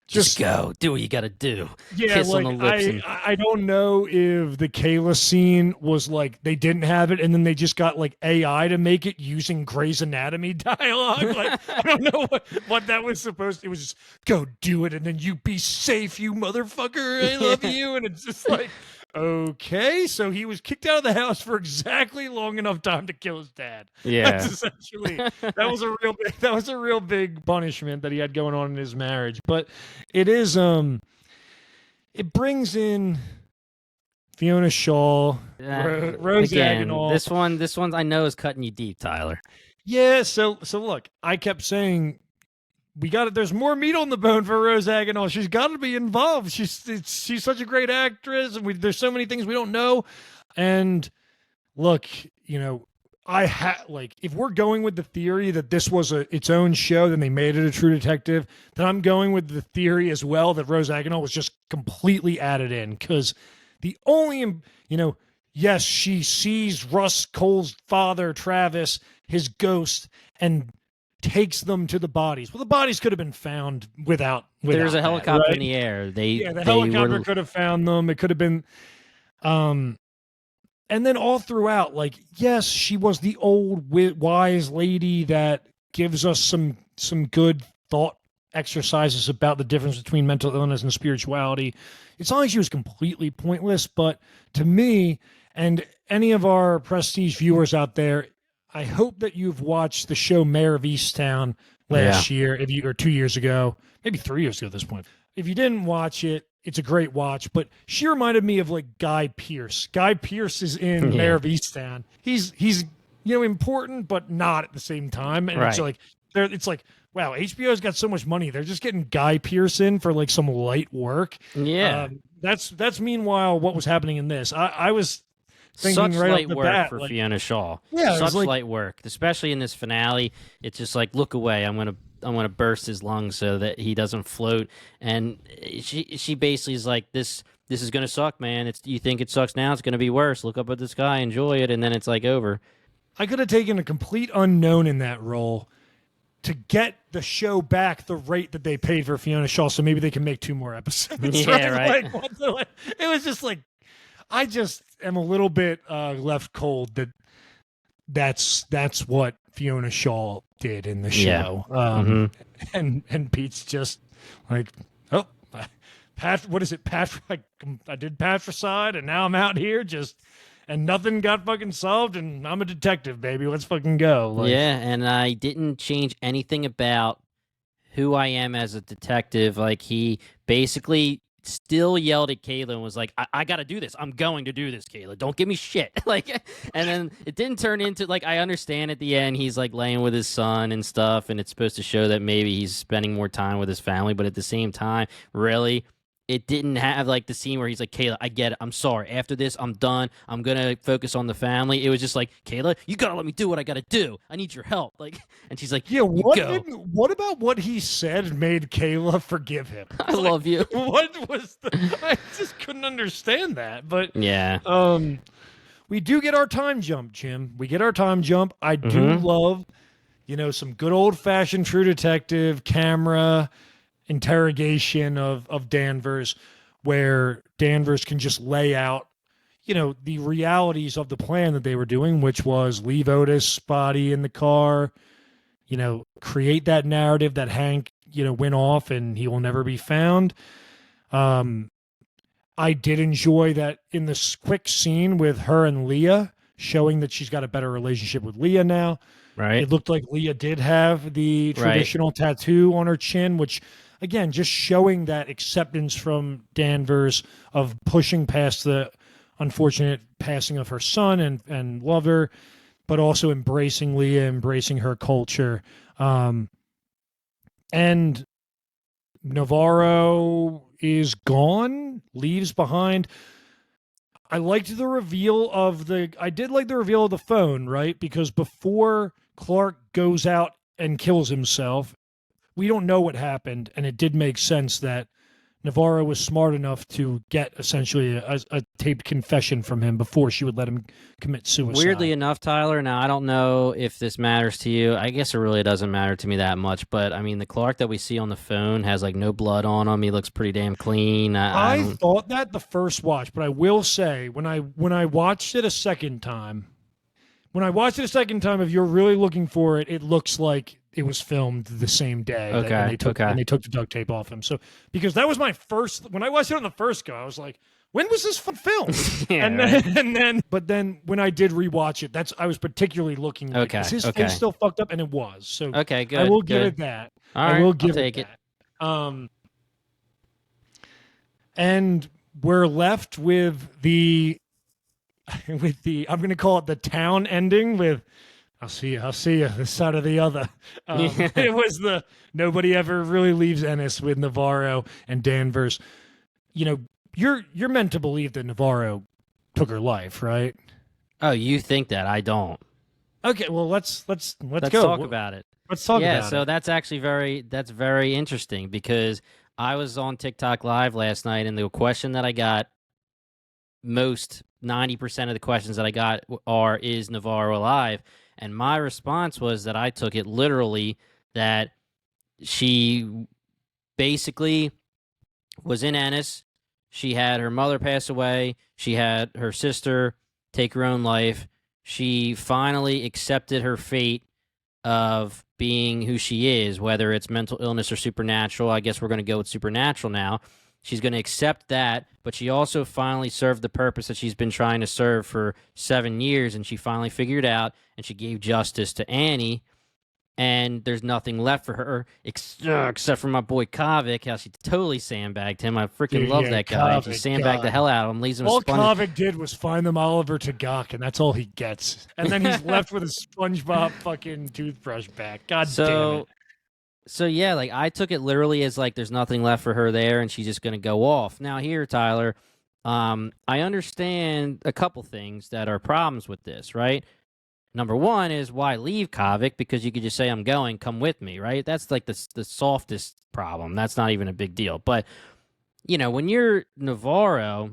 Speaker 1: just go. Do what you got to do.
Speaker 2: Yeah,
Speaker 1: Kiss
Speaker 2: like,
Speaker 1: on the lips.
Speaker 2: I don't know if the Kayla scene was like they didn't have it and then they just got like AI to make it using Grey's Anatomy dialogue. Like, I don't know what that was supposed to. It was just go do it and then you be safe, you motherfucker. I love you. And it's just like, okay, so he was kicked out of the house for exactly long enough time to kill his dad.
Speaker 1: Yeah,
Speaker 2: that's essentially that was a real big punishment that he had going on in his marriage. But it is it brings in Fiona Shaw, Rose
Speaker 1: again,
Speaker 2: Agonal.
Speaker 1: This one I know is cutting you deep, Tyler.
Speaker 2: Yeah, so look, I kept saying there's more meat on the bone for Rose Agonal. She's got to be involved. She's such a great actress, and there's so many things we don't know. And look, you know, if we're going with the theory that this was its own show, then they made it a True Detective, then I'm going with the theory as well that Rose Agonal was just completely added in because the only, you know, yes, she sees Russ Cole's father, Travis, his ghost, and takes them to the bodies. Well, the bodies could have been found without
Speaker 1: There's a helicopter
Speaker 2: right?
Speaker 1: in the air.
Speaker 2: The helicopter could have found them. It could have been, and then all throughout, like, yes, she was the old wise lady that gives us some good thought exercises about the difference between mental illness and spirituality. It's not like she was completely pointless, but to me and any of our prestige viewers out there, I hope that you've watched the show Mayor of Easttown last year, or 2 years ago, maybe 3 years ago at this point. If you didn't watch it, it's a great watch, but she reminded me of like Guy Pearce. Guy Pearce is in Mayor of Easttown. He's you know, important, but not at the same time. And it's like, wow, HBO's got so much money. They're just getting Guy Pearce in for like some light work.
Speaker 1: Yeah.
Speaker 2: That's meanwhile what was happening in this. I was thinking
Speaker 1: such
Speaker 2: right off
Speaker 1: light
Speaker 2: the
Speaker 1: work
Speaker 2: bat,
Speaker 1: for
Speaker 2: like,
Speaker 1: Fiona Shaw.
Speaker 2: yeah, it
Speaker 1: Such
Speaker 2: was like,
Speaker 1: light work, especially in this finale. It's just like, look away. I'm gonna burst his lungs so that he doesn't float. And she basically is like, this is gonna suck, man. It's you think it sucks now, it's gonna be worse. Look up at the sky, enjoy it, and then it's like over.
Speaker 2: I could have taken a complete unknown in that role to get the show back the rate that they paid for Fiona Shaw, so maybe they can make 2 more episodes.
Speaker 1: Yeah, right.
Speaker 2: Like, it was just like, I just am a little bit left cold that's what Fiona Shaw did in the show. And Pete's just like, oh, Pat, what is it? Pat, I did patricide, and now I'm out here and nothing got fucking solved, and I'm a detective, baby. Let's fucking go. Like,
Speaker 1: Yeah, and I didn't change anything about who I am as a detective. Like, he basically still yelled at Kayla and was like, I gotta do this. I'm going to do this, Kayla. Don't give me shit. Like, and then it didn't turn into, like, I understand at the end he's like laying with his son and stuff, and it's supposed to show that maybe he's spending more time with his family, but at the same time, really, it didn't have like the scene where he's like, Kayla, I get it. I'm sorry. After this, I'm done. I'm gonna focus on the family. It was just like, Kayla, you gotta let me do what I gotta do. I need your help. Like, and she's like,
Speaker 2: yeah, what about what he said made Kayla forgive him?
Speaker 1: I love you.
Speaker 2: What was I just couldn't understand that. But
Speaker 1: Yeah.
Speaker 2: We do get our time jump, Jim. We get our time jump. I do love, some good old fashioned True Detective camera interrogation of Danvers, where Danvers can just lay out, the realities of the plan that they were doing, which was leave Otis' body in the car, create that narrative that Hank, went off and he will never be found. I did enjoy that in this quick scene with her and Leah, showing that she's got a better relationship with Leah now.
Speaker 1: Right.
Speaker 2: It looked like Leah did have the traditional tattoo on her chin, which, again, just showing that acceptance from Danvers of pushing past the unfortunate passing of her son and lover, but also embracing Leah, embracing her culture. And Navarro is gone, leaves behind. I liked the reveal of I did like the reveal of the phone, right? Because before Clark goes out and kills himself, we don't know what happened, and it did make sense that Navarro was smart enough to get essentially a taped confession from him before she would let him commit suicide.
Speaker 1: Weirdly enough, Tyler, now I don't know if this matters to you. I guess it really doesn't matter to me that much, but I mean, the Clark that we see on the phone has like no blood on him. He looks pretty damn clean.
Speaker 2: I thought that the first watch, but I will say when I watched it a second time, if you're really looking for it, it looks like it was filmed the same day.
Speaker 1: Okay.
Speaker 2: And they took the duct tape off him. So, because that was my first, when I watched it on the first go, I was like, when was this filmed?
Speaker 1: Yeah,
Speaker 2: but then when I did rewatch it, I was particularly looking like, is his face still fucked up? And it was. So
Speaker 1: okay, good.
Speaker 2: I will give it that.
Speaker 1: All right,
Speaker 2: I will give
Speaker 1: I'll
Speaker 2: it
Speaker 1: take
Speaker 2: that. And we're left with I'm going to call it the town ending with, I'll see you, this side or the other. It was nobody ever really leaves Ennis with Navarro and Danvers. You're meant to believe that Navarro took her life, right?
Speaker 1: Oh, you think that? I don't.
Speaker 2: Okay, well let's go.
Speaker 1: Talk about it.
Speaker 2: Let's talk about it.
Speaker 1: Yeah, so that's actually very interesting because I was on TikTok Live last night, and the question that I got, 90% of the questions that I got are, is Navarro alive? And my response was that I took it literally, that she basically was in Ennis. She had her mother pass away. She had her sister take her own life. She finally accepted her fate of being who she is, whether it's mental illness or supernatural. I guess we're going to go with supernatural now. She's going to accept that, but she also finally served the purpose that she's been trying to serve for 7 years, and she finally figured out, and she gave justice to Annie, and there's nothing left for her except for my boy Kovic, how she totally sandbagged him. I freaking love that guy. She sandbagged the hell out of him, leaves him
Speaker 2: all
Speaker 1: a sponge.
Speaker 2: Kovic did was find them Oliver Tagak, and that's all he gets. And then he's left with a SpongeBob fucking toothbrush back. God damn it.
Speaker 1: So yeah, like I took it literally as like there's nothing left for her there, and she's just gonna go off. Now here, Tyler, I understand a couple things that are problems with this, right? Number one is why leave Kavik? Because you could just say, I'm going, come with me, right? That's like the softest problem. That's not even a big deal. But, when you're Navarro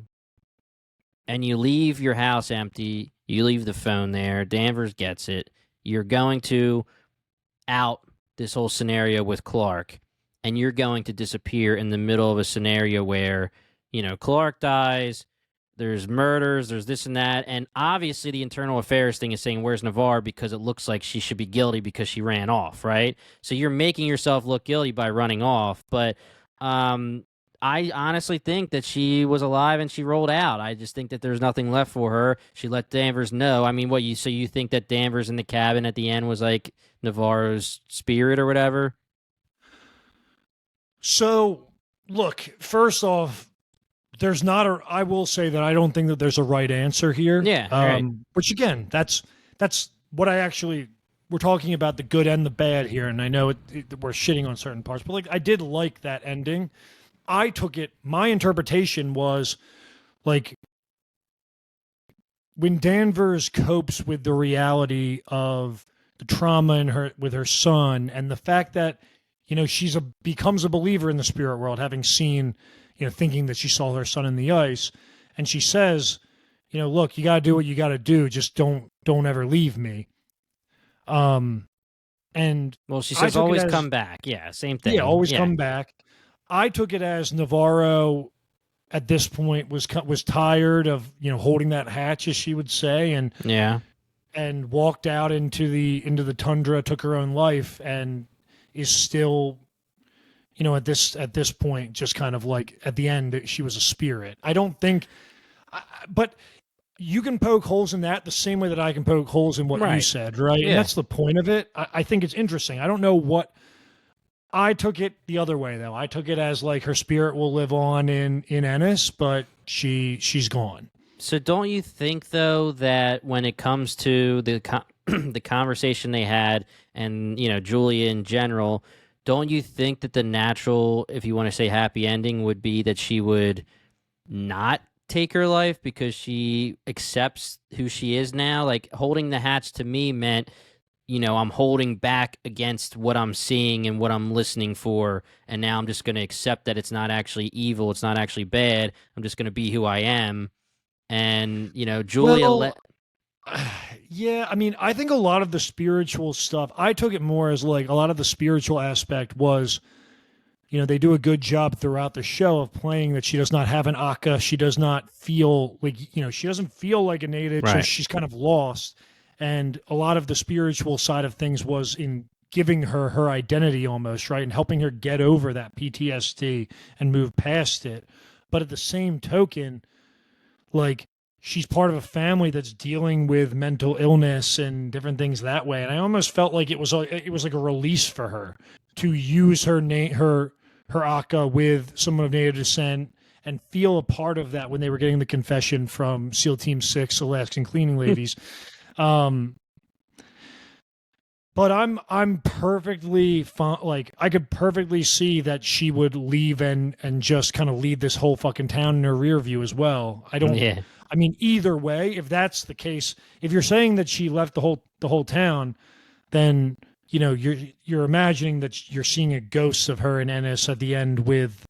Speaker 1: and you leave your house empty, you leave the phone there, Danvers gets it, you're going to out this whole scenario with Clark, and you're going to disappear in the middle of a scenario where, Clark dies, there's murders, there's this and that, and obviously the internal affairs thing is saying, where's Navarre? Because it looks like she should be guilty because she ran off, right? So you're making yourself look guilty by running off, but I honestly think that she was alive and she rolled out. I just think that there's nothing left for her. She let Danvers know. I mean, so you think that Danvers in the cabin at the end was like Navarro's spirit or whatever?
Speaker 2: So, look, first off, there's not a. I will say that I don't think that there's a right answer here.
Speaker 1: Yeah. Right.
Speaker 2: Which again, that's what I actually. We're talking about the good and the bad here, and I know we're shitting on certain parts, but like I did like that ending. I took it. My interpretation was like when Danvers copes with the reality of the trauma in her with her son, and the fact that she's becomes a believer in the spirit world, having seen, thinking that she saw her son in the ice, and she says, look, you got to do what you got to do. Just don't ever leave me. And
Speaker 1: well, she says always come back. Yeah, same thing.
Speaker 2: Yeah, always come back. I took it as Navarro at this point was tired of holding that hatch, as she would say, and walked out into the tundra, took her own life, and is still at this point just kind of like at the end she was a spirit. I don't think, but you can poke holes in that the same way that I can poke holes in what you said, right? Yeah. And that's the point of it. I think it's interesting. I don't know what. I took it the other way, though. I took it as like her spirit will live on in Ennis, but she's gone.
Speaker 1: So don't you think, though, that when it comes to the conversation they had and, Julia in general, don't you think that the natural, if you want to say happy ending, would be that she would not take her life because she accepts who she is now? Like, holding the hatch to me meant, I'm holding back against what I'm seeing and what I'm listening for, and now I'm just going to accept that it's not actually evil, it's not actually bad. I'm just going to be who I am. And, Julia
Speaker 2: yeah, I mean, I think a lot of the spiritual stuff, I took it more as like a lot of the spiritual aspect was, they do a good job throughout the show of playing that she does not have an Akka. She does not feel like, she doesn't feel like a native.
Speaker 1: Right.
Speaker 2: She's kind of lost. And a lot of the spiritual side of things was in giving her identity almost, right? And helping her get over that PTSD and move past it. But at the same token, like she's part of a family that's dealing with mental illness and different things that way. And I almost felt like it was like a release for her to use her Akka with someone of native descent and feel a part of that when they were getting the confession from SEAL Team 6, Alaskan cleaning ladies. But I'm perfectly fine. Like I could perfectly see that she would leave and just kind of lead this whole fucking town in her rear view as well. I don't. Yeah. I mean, either way, if that's the case, if you're saying that she left the whole town, then you're imagining that you're seeing a ghost of her in Ennis at the end with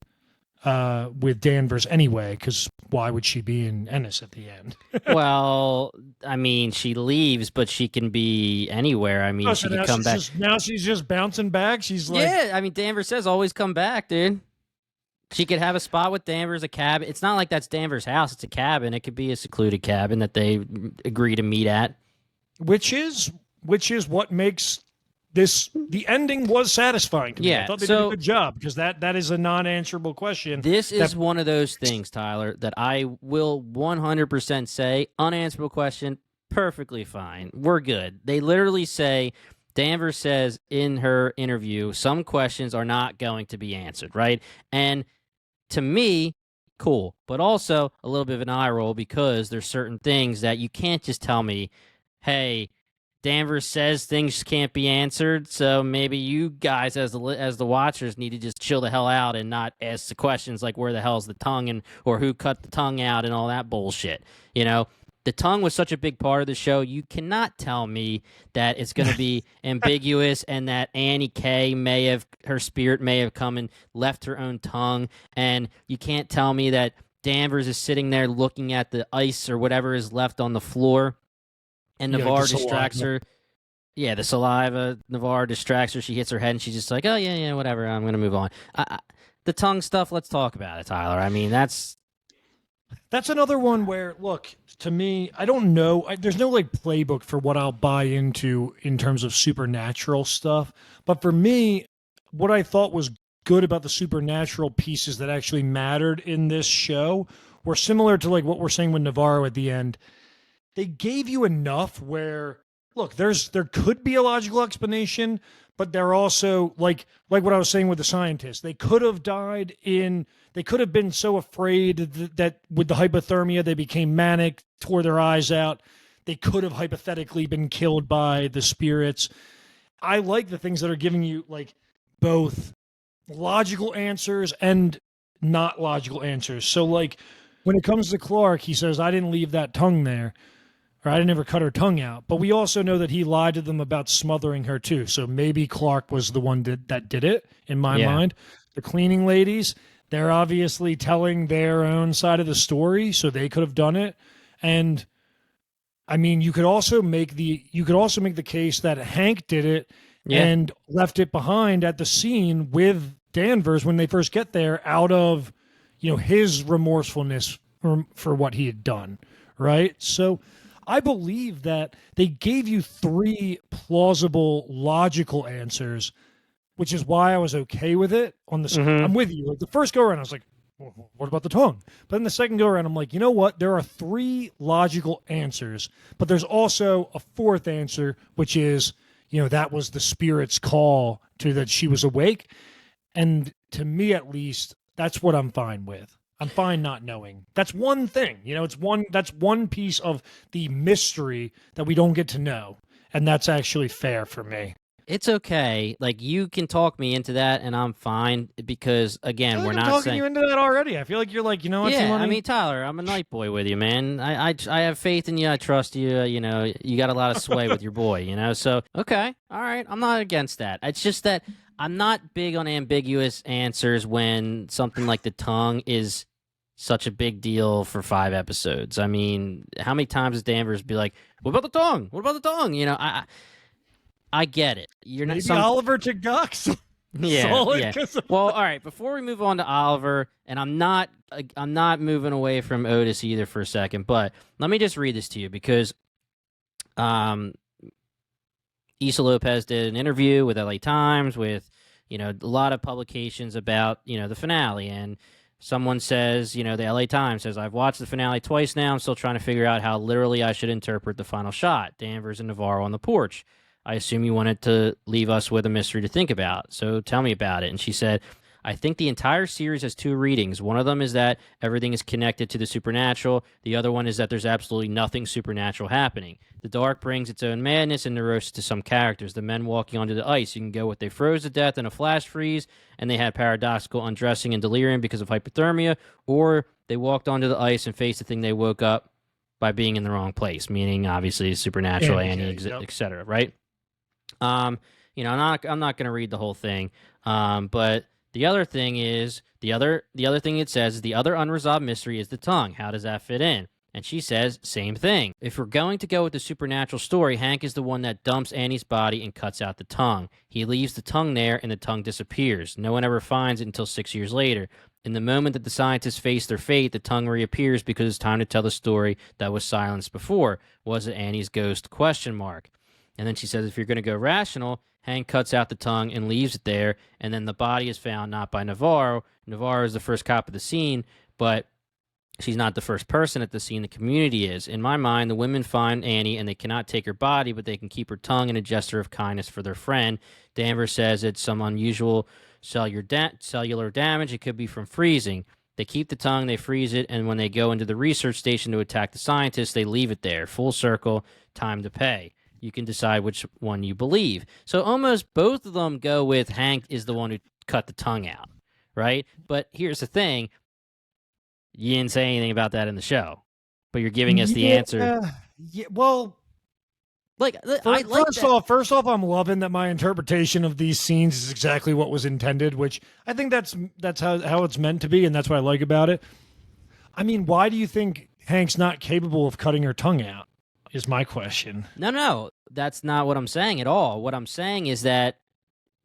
Speaker 2: Danvers anyway, because why would she be in Ennis at the end?
Speaker 1: Well, I mean, she leaves, but she can be anywhere. I mean, she can come back.
Speaker 2: Now she's just bouncing back. She's like,
Speaker 1: yeah. I mean, Danvers says always come back, dude. She could have a spot with Danvers, a cabin. It's not like that's Danvers' house. It's a cabin. It could be a secluded cabin that they agree to meet at.
Speaker 2: Which is what makes the ending was satisfying to me. I thought they did a good job because that is a non-answerable question.
Speaker 1: This is one of those things, Tyler, that I will 100% say, unanswerable question, perfectly fine. We're good. They literally say, Danvers says in her interview, some questions are not going to be answered, right? And to me, cool, but also a little bit of an eye roll because there's certain things that you can't just tell me, hey, Danvers says things can't be answered, so maybe you guys as the watchers need to just chill the hell out and not ask the questions like where the hell's the tongue and or who cut the tongue out and all that bullshit. You know, the tongue was such a big part of the show. You cannot tell me that it's going to be ambiguous and that Annie K her spirit may have come and left her own tongue, and you can't tell me that Danvers is sitting there looking at the ice or whatever is left on the floor. And Navarre distracts her. Yeah, the saliva. Navarre distracts her. She hits her head, and she's just like, oh, yeah, whatever. I'm going to move on. The tongue stuff, let's talk about it, Tyler. I mean, that's
Speaker 2: another one where, look, to me, I don't know. There's no, like, playbook for what I'll buy into in terms of supernatural stuff. But for me, what I thought was good about the supernatural pieces that actually mattered in this show were similar to, like, what we're saying with Navarro at the end. They gave you enough where, look, there could be a logical explanation, but they're also like what I was saying with the scientists. They could have they could have been so afraid that with the hypothermia, they became manic, tore their eyes out. They could have hypothetically been killed by the spirits. I like the things that are giving you like both logical answers and not logical answers. So like when it comes to Clark, he says, I didn't leave that tongue there. Or I didn't ever cut her tongue out. But we also know that he lied to them about smothering her too. So maybe Clark was the one that did it, in my mind. The cleaning ladies, they're obviously telling their own side of the story, so they could have done it. And I mean, you could also make the case that Hank did it and left it behind at the scene with Danvers when they first get there out of, his remorsefulness for what he had done, right? So I believe that they gave you 3 plausible, logical answers, which is why I was okay with it. I'm with you. Like the first go around, I was like, well, what about the tongue? But then the second go around, I'm like, you know what? There are 3 logical answers, but there's also a 4th answer, which is, that was the spirit's call to that she was awake. And to me, at least, that's what I'm fine with. I'm fine not knowing. That's one thing, that's one piece of the mystery that we don't get to know. And that's actually fair for me.
Speaker 1: It's okay. Like you can talk me into that and I'm fine because again, we're not
Speaker 2: talking you into that already. I feel like you're like,
Speaker 1: yeah, I mean, Tyler, I'm a night boy with you, man. I have faith in you. I trust you. You got a lot of sway with your boy, so okay. All right. I'm not against that. It's just that I'm not big on ambiguous answers when something like the tongue is such a big deal for 5 episodes. I mean, how many times does Danvers be like, what about the tongue? What about the tongue? I get it. You're
Speaker 2: maybe
Speaker 1: not
Speaker 2: Oliver to Gux.
Speaker 1: Yeah. Well, all right. Before we move on to Oliver, and I'm not moving away from Otis either for a second, but let me just read this to you because Issa Lopez did an interview with LA Times with a lot of publications about the finale, and someone says, the LA Times says, I've watched the finale twice now. I'm still trying to figure out how literally I should interpret the final shot. Danvers and Navarro on the porch. I assume you wanted to leave us with a mystery to think about. So tell me about it. And she said, I think the entire series has 2 readings. One of them is that everything is connected to the supernatural. The other one is that there's absolutely nothing supernatural happening. The dark brings its own madness and neurosis to some characters. The men walking onto the ice, you can go with they froze to death in a flash freeze, and they had paradoxical undressing and delirium because of hypothermia, or they walked onto the ice and faced the thing they woke up by being in the wrong place, meaning obviously supernatural, et cetera, right? I'm not going to read the whole thing, but the other thing is the other thing it says is the other unresolved mystery is the tongue. How does that fit in? And she says, same thing. If we're going to go with the supernatural story, Hank is the one that dumps Annie's body and cuts out the tongue. He leaves the tongue there, and the tongue disappears. No one ever finds it until 6 years later. In the moment that the scientists face their fate, the tongue reappears because it's time to tell the story that was silenced before. Was it Annie's ghost? ? And then she says, if you're going to go rational, Hank cuts out the tongue and leaves it there, and then the body is found not by Navarro. Navarro is the first cop of the scene, but she's not the first person at the scene. The community is. In my mind, the women find Annie, and they cannot take her body, but they can keep her tongue in a gesture of kindness for their friend. Danvers says it's some unusual cellular damage. It could be from freezing. They keep the tongue, they freeze it, and when they go into the research station to attack the scientists, they leave it there. Full circle, time to pay. You can decide which one you believe. So almost both of them go with Hank is the one who cut the tongue out, right? But here's the thing. You didn't say anything about that in the show, but you're giving us the answer.
Speaker 2: Yeah, well, first off, I'm loving that my interpretation of these scenes is exactly what was intended, which I think that's how it's meant to be, and that's what I like about it. I mean, why do you think Hank's not capable of cutting her tongue out? Is my question.
Speaker 1: No, that's not what I'm saying at all. What I'm saying is that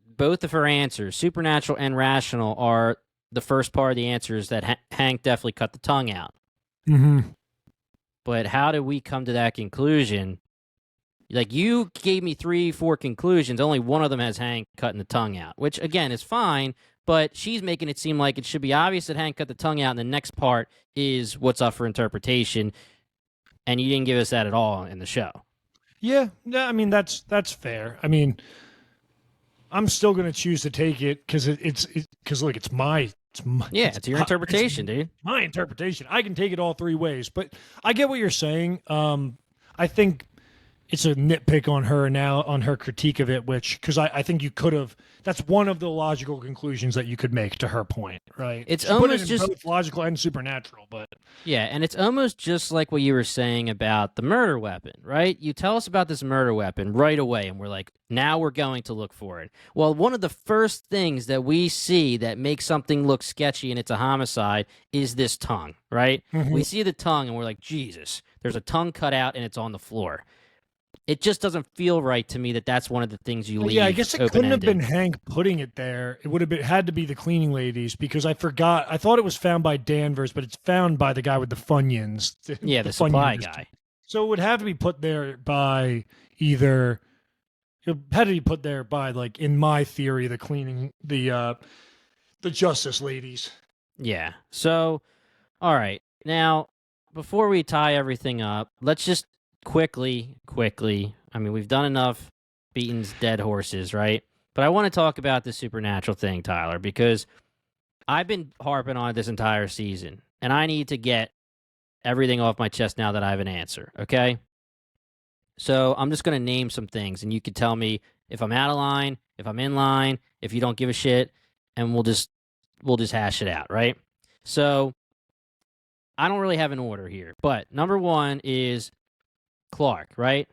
Speaker 1: both of her answers, supernatural and rational, are the first part of the answer is that Hank definitely cut the tongue out.
Speaker 2: Mm-hmm.
Speaker 1: But how did we come to that conclusion? Like, you gave me 3-4 conclusions. Only one of them has Hank cutting the tongue out, which, again, is fine. But she's making it seem like it should be obvious that Hank cut the tongue out, and the next part is what's up for interpretation. And you didn't give us that at all in the show.
Speaker 2: Yeah, I mean, that's fair. I mean, I'm still going to choose to take it because look, it's
Speaker 1: your interpretation, dude.
Speaker 2: My interpretation. I can take it all three ways, but I get what you're saying. I think it's a nitpick on her now, on her critique of it, because I think you could have. That's one of the logical conclusions that you could make to her point, right?
Speaker 1: It's almost just
Speaker 2: both logical and supernatural, but
Speaker 1: yeah, and it's almost just like what you were saying about the murder weapon, right? You tell us about this murder weapon right away, and we're like, now we're going to look for it. Well, one of the first things that we see that makes something look sketchy and it's a homicide is this tongue, right?
Speaker 2: Mm-hmm.
Speaker 1: We see the tongue, and we're like, Jesus, there's a tongue cut out, and it's on the floor. It just doesn't feel right to me that that's one of the things you leave.
Speaker 2: Yeah, I guess it couldn't have
Speaker 1: open-ended.
Speaker 2: been Hank putting it there. It would have had to be the cleaning ladies because I forgot. I thought it was found by Danvers, but it's found by the guy with the Funyuns.
Speaker 1: Yeah, the supply guy.
Speaker 2: So it would have to be put there by either. It had to be put there by, like, in my theory, the cleaning, the justice ladies.
Speaker 1: Yeah. So, all right. Now, before we tie everything up, let's just quickly, I mean, we've done enough beating dead horses, right? But I want to talk about the supernatural thing, Tyler, because I've been harping on it this entire season, and I need to get everything off my chest now that I have an answer, okay? So I'm just going to name some things, and you can tell me if I'm out of line, if I'm in line, if you don't give a shit, and we'll just hash it out, right? So I don't really have an order here, but number one is Clark, right?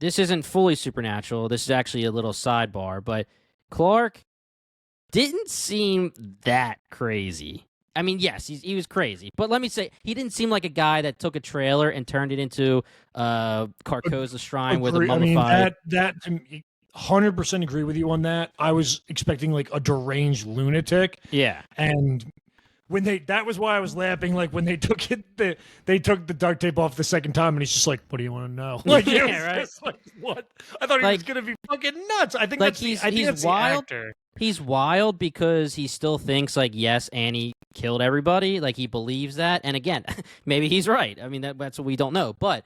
Speaker 1: This isn't fully supernatural. This is actually a little sidebar, but Clark didn't seem that crazy. I mean, yes, he was crazy, but let me say, he didn't seem like a guy that took a trailer and turned it into Carcosa Shrine with a mummified.
Speaker 2: I mean, 100% agree with you on that. I was expecting like a deranged lunatic.
Speaker 1: Yeah,
Speaker 2: and that was why I was laughing. Like when they took they took the duct tape off the second time, and he's just like, "What do you want to know?" Like,
Speaker 1: yeah, right.
Speaker 2: Just like, what? I thought he was gonna be fucking nuts. I think
Speaker 1: like
Speaker 2: he's
Speaker 1: wild.
Speaker 2: Actor.
Speaker 1: He's wild because he still thinks like, yes, Annie killed everybody. Like he believes that, and again, maybe he's right. I mean, that's what we don't know, but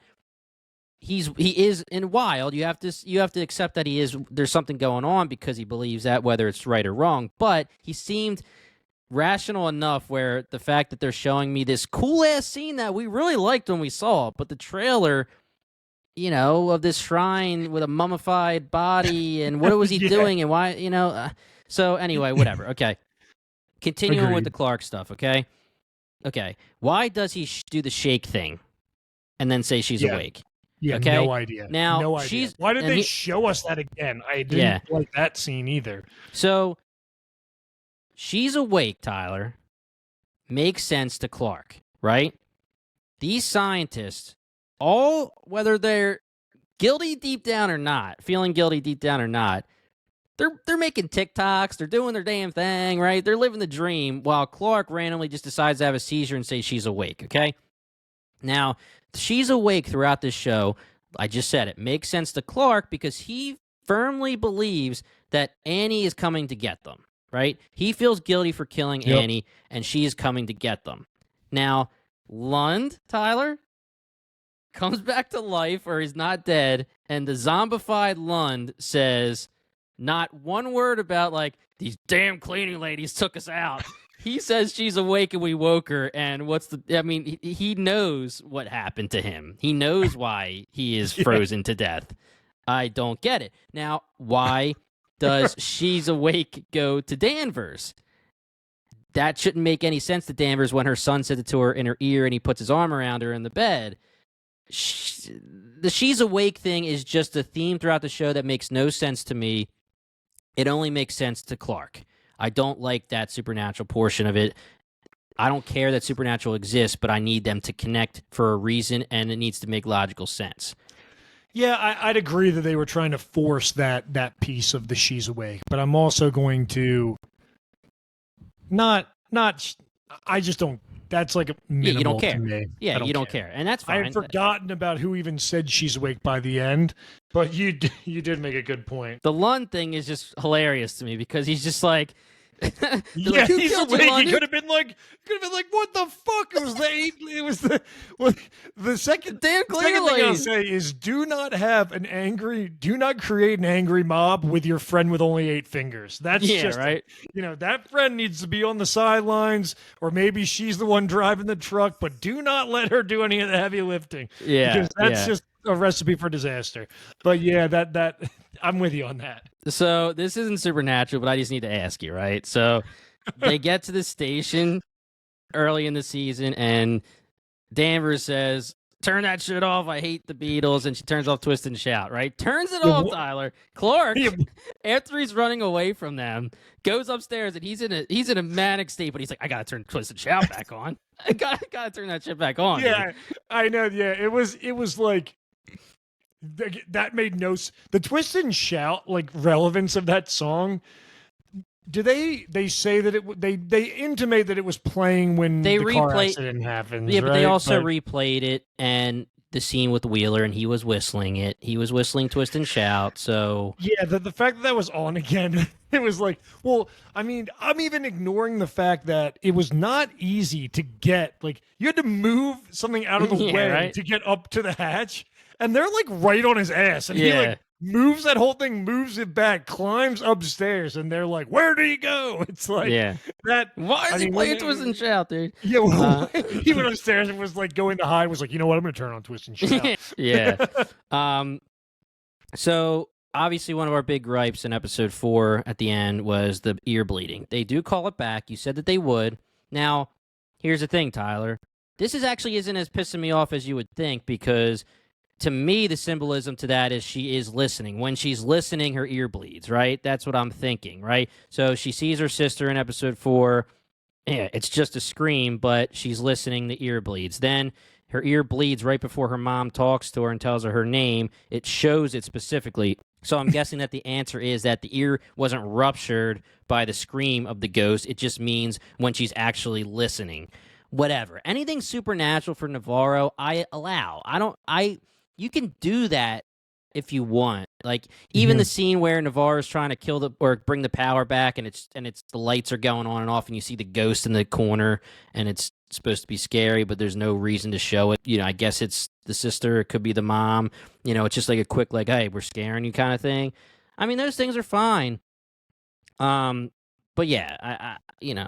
Speaker 1: he is in wild. You have to accept that there's something going on because he believes that, whether it's right or wrong. But he seemed rational enough where the fact that they're showing me this cool ass scene that we really liked when we saw it, but the trailer, of this shrine with a mummified body and what was he doing and why, so anyway, whatever. Okay. Continuing
Speaker 2: Agreed.
Speaker 1: with the Clark stuff. Okay. Why does he do the shake thing and then say she's awake?
Speaker 2: Yeah.
Speaker 1: Okay?
Speaker 2: No idea.
Speaker 1: Now
Speaker 2: no idea. Why did they show us that again? I didn't like that scene either.
Speaker 1: So she's awake, Tyler. Makes sense to Clark, right? These scientists, whether they're guilty deep down or not, feeling guilty deep down or not, they're making TikToks, they're doing their damn thing, right? They're living the dream while Clark randomly just decides to have a seizure and say she's awake, okay? Now, she's awake throughout this show. I just said it. Makes sense to Clark because he firmly believes that Annie is coming to get them. Right? He feels guilty for killing Annie, and she is coming to get them. Now, Lund, Tyler, comes back to life, or he's not dead, and the zombified Lund says not one word about, like, these damn cleaning ladies took us out. he says she's awake and we woke her. And he knows what happened to him. He knows why he is frozen to death. I don't get it. Now, why does she's awake go to Danvers? That shouldn't make any sense to Danvers when her son said it to her in her ear and he puts his arm around her in the bed. The she's awake thing is just a theme throughout the show that makes no sense to me. It only makes sense to Clark. I don't like that supernatural portion of it. I don't care that supernatural exists, but I need them to connect for a reason, and it needs to make logical sense.
Speaker 2: Yeah, I'd agree that they were trying to force that piece of the she's awake, but I'm also going to I just don't. That's like a minimal
Speaker 1: you don't care.
Speaker 2: To me.
Speaker 1: Yeah, you don't care, and that's fine.
Speaker 2: I had forgotten about who even said she's awake by the end, but you did make a good point.
Speaker 1: The Lund thing is just hilarious to me because he's just like,
Speaker 2: yeah, he's awake. He could have been like, what the fuck? It was the second.
Speaker 1: Damn clearly.
Speaker 2: Second thing I'll say is, do not create an angry mob with your friend with only 8 fingers. That's just
Speaker 1: right.
Speaker 2: That friend needs to be on the sidelines, or maybe she's the one driving the truck. But do not let her do any of the heavy lifting.
Speaker 1: Yeah,
Speaker 2: because that's just a recipe for disaster. But yeah, that I'm with you on that.
Speaker 1: So this isn't supernatural, but I just need to ask you, right? So they get to the station early in the season, and Danvers says, "Turn that shit off. I hate the Beatles." And she turns off Twist and Shout, right? Turns it off, Tyler. Clark, after he's running away from them, goes upstairs, and he's in a manic state, but he's like, "I gotta turn Twist and Shout back on. I gotta turn that shit back on."
Speaker 2: Yeah,
Speaker 1: dude.
Speaker 2: I know. Yeah, it was like that made no the Twist and Shout relevance of that song. Do they say that they intimate that it was playing when the car accident happens?
Speaker 1: Yeah, but they also replayed it and the scene with Wheeler, and he was whistling it. He was whistling Twist and Shout. So
Speaker 2: yeah, the fact that was on again, it was like, well, I mean, I'm even ignoring the fact that it was not easy to get. You had to move something out of the way to get up to the hatch. And they're right on his ass, and he moves that whole thing, moves it back, climbs upstairs, and they're like, "Where did he go?" It's that.
Speaker 1: Why is he playing Twist and Shout, dude?
Speaker 2: Yeah, well, he went upstairs and was going to hide. Was like, you know what? I'm going to turn on Twist and Shout.
Speaker 1: Yeah. So obviously, one of our big gripes in episode 4 at the end was the ear bleeding. They do call it back. You said that they would. Now, here's the thing, Tyler. This actually isn't as pissing me off as you would think, because to me, the symbolism to that is she is listening. When she's listening, her ear bleeds, right? That's what I'm thinking, right? So she sees her sister in episode 4. Yeah, it's just a scream, but she's listening, the ear bleeds. Then her ear bleeds right before her mom talks to her and tells her name. It shows it specifically. So I'm guessing that the answer is that the ear wasn't ruptured by the scream of the ghost. It just means when she's actually listening. Whatever. Anything supernatural for Navarro, I allow. You can do that if you want. Even the scene where Navarro's trying to kill or bring the power back, and it's the lights are going on and off, and you see the ghost in the corner, and it's supposed to be scary, but there's no reason to show it. I guess it's the sister, it could be the mom. It's just a quick hey, we're scaring you kind of thing. I mean, those things are fine. But yeah, I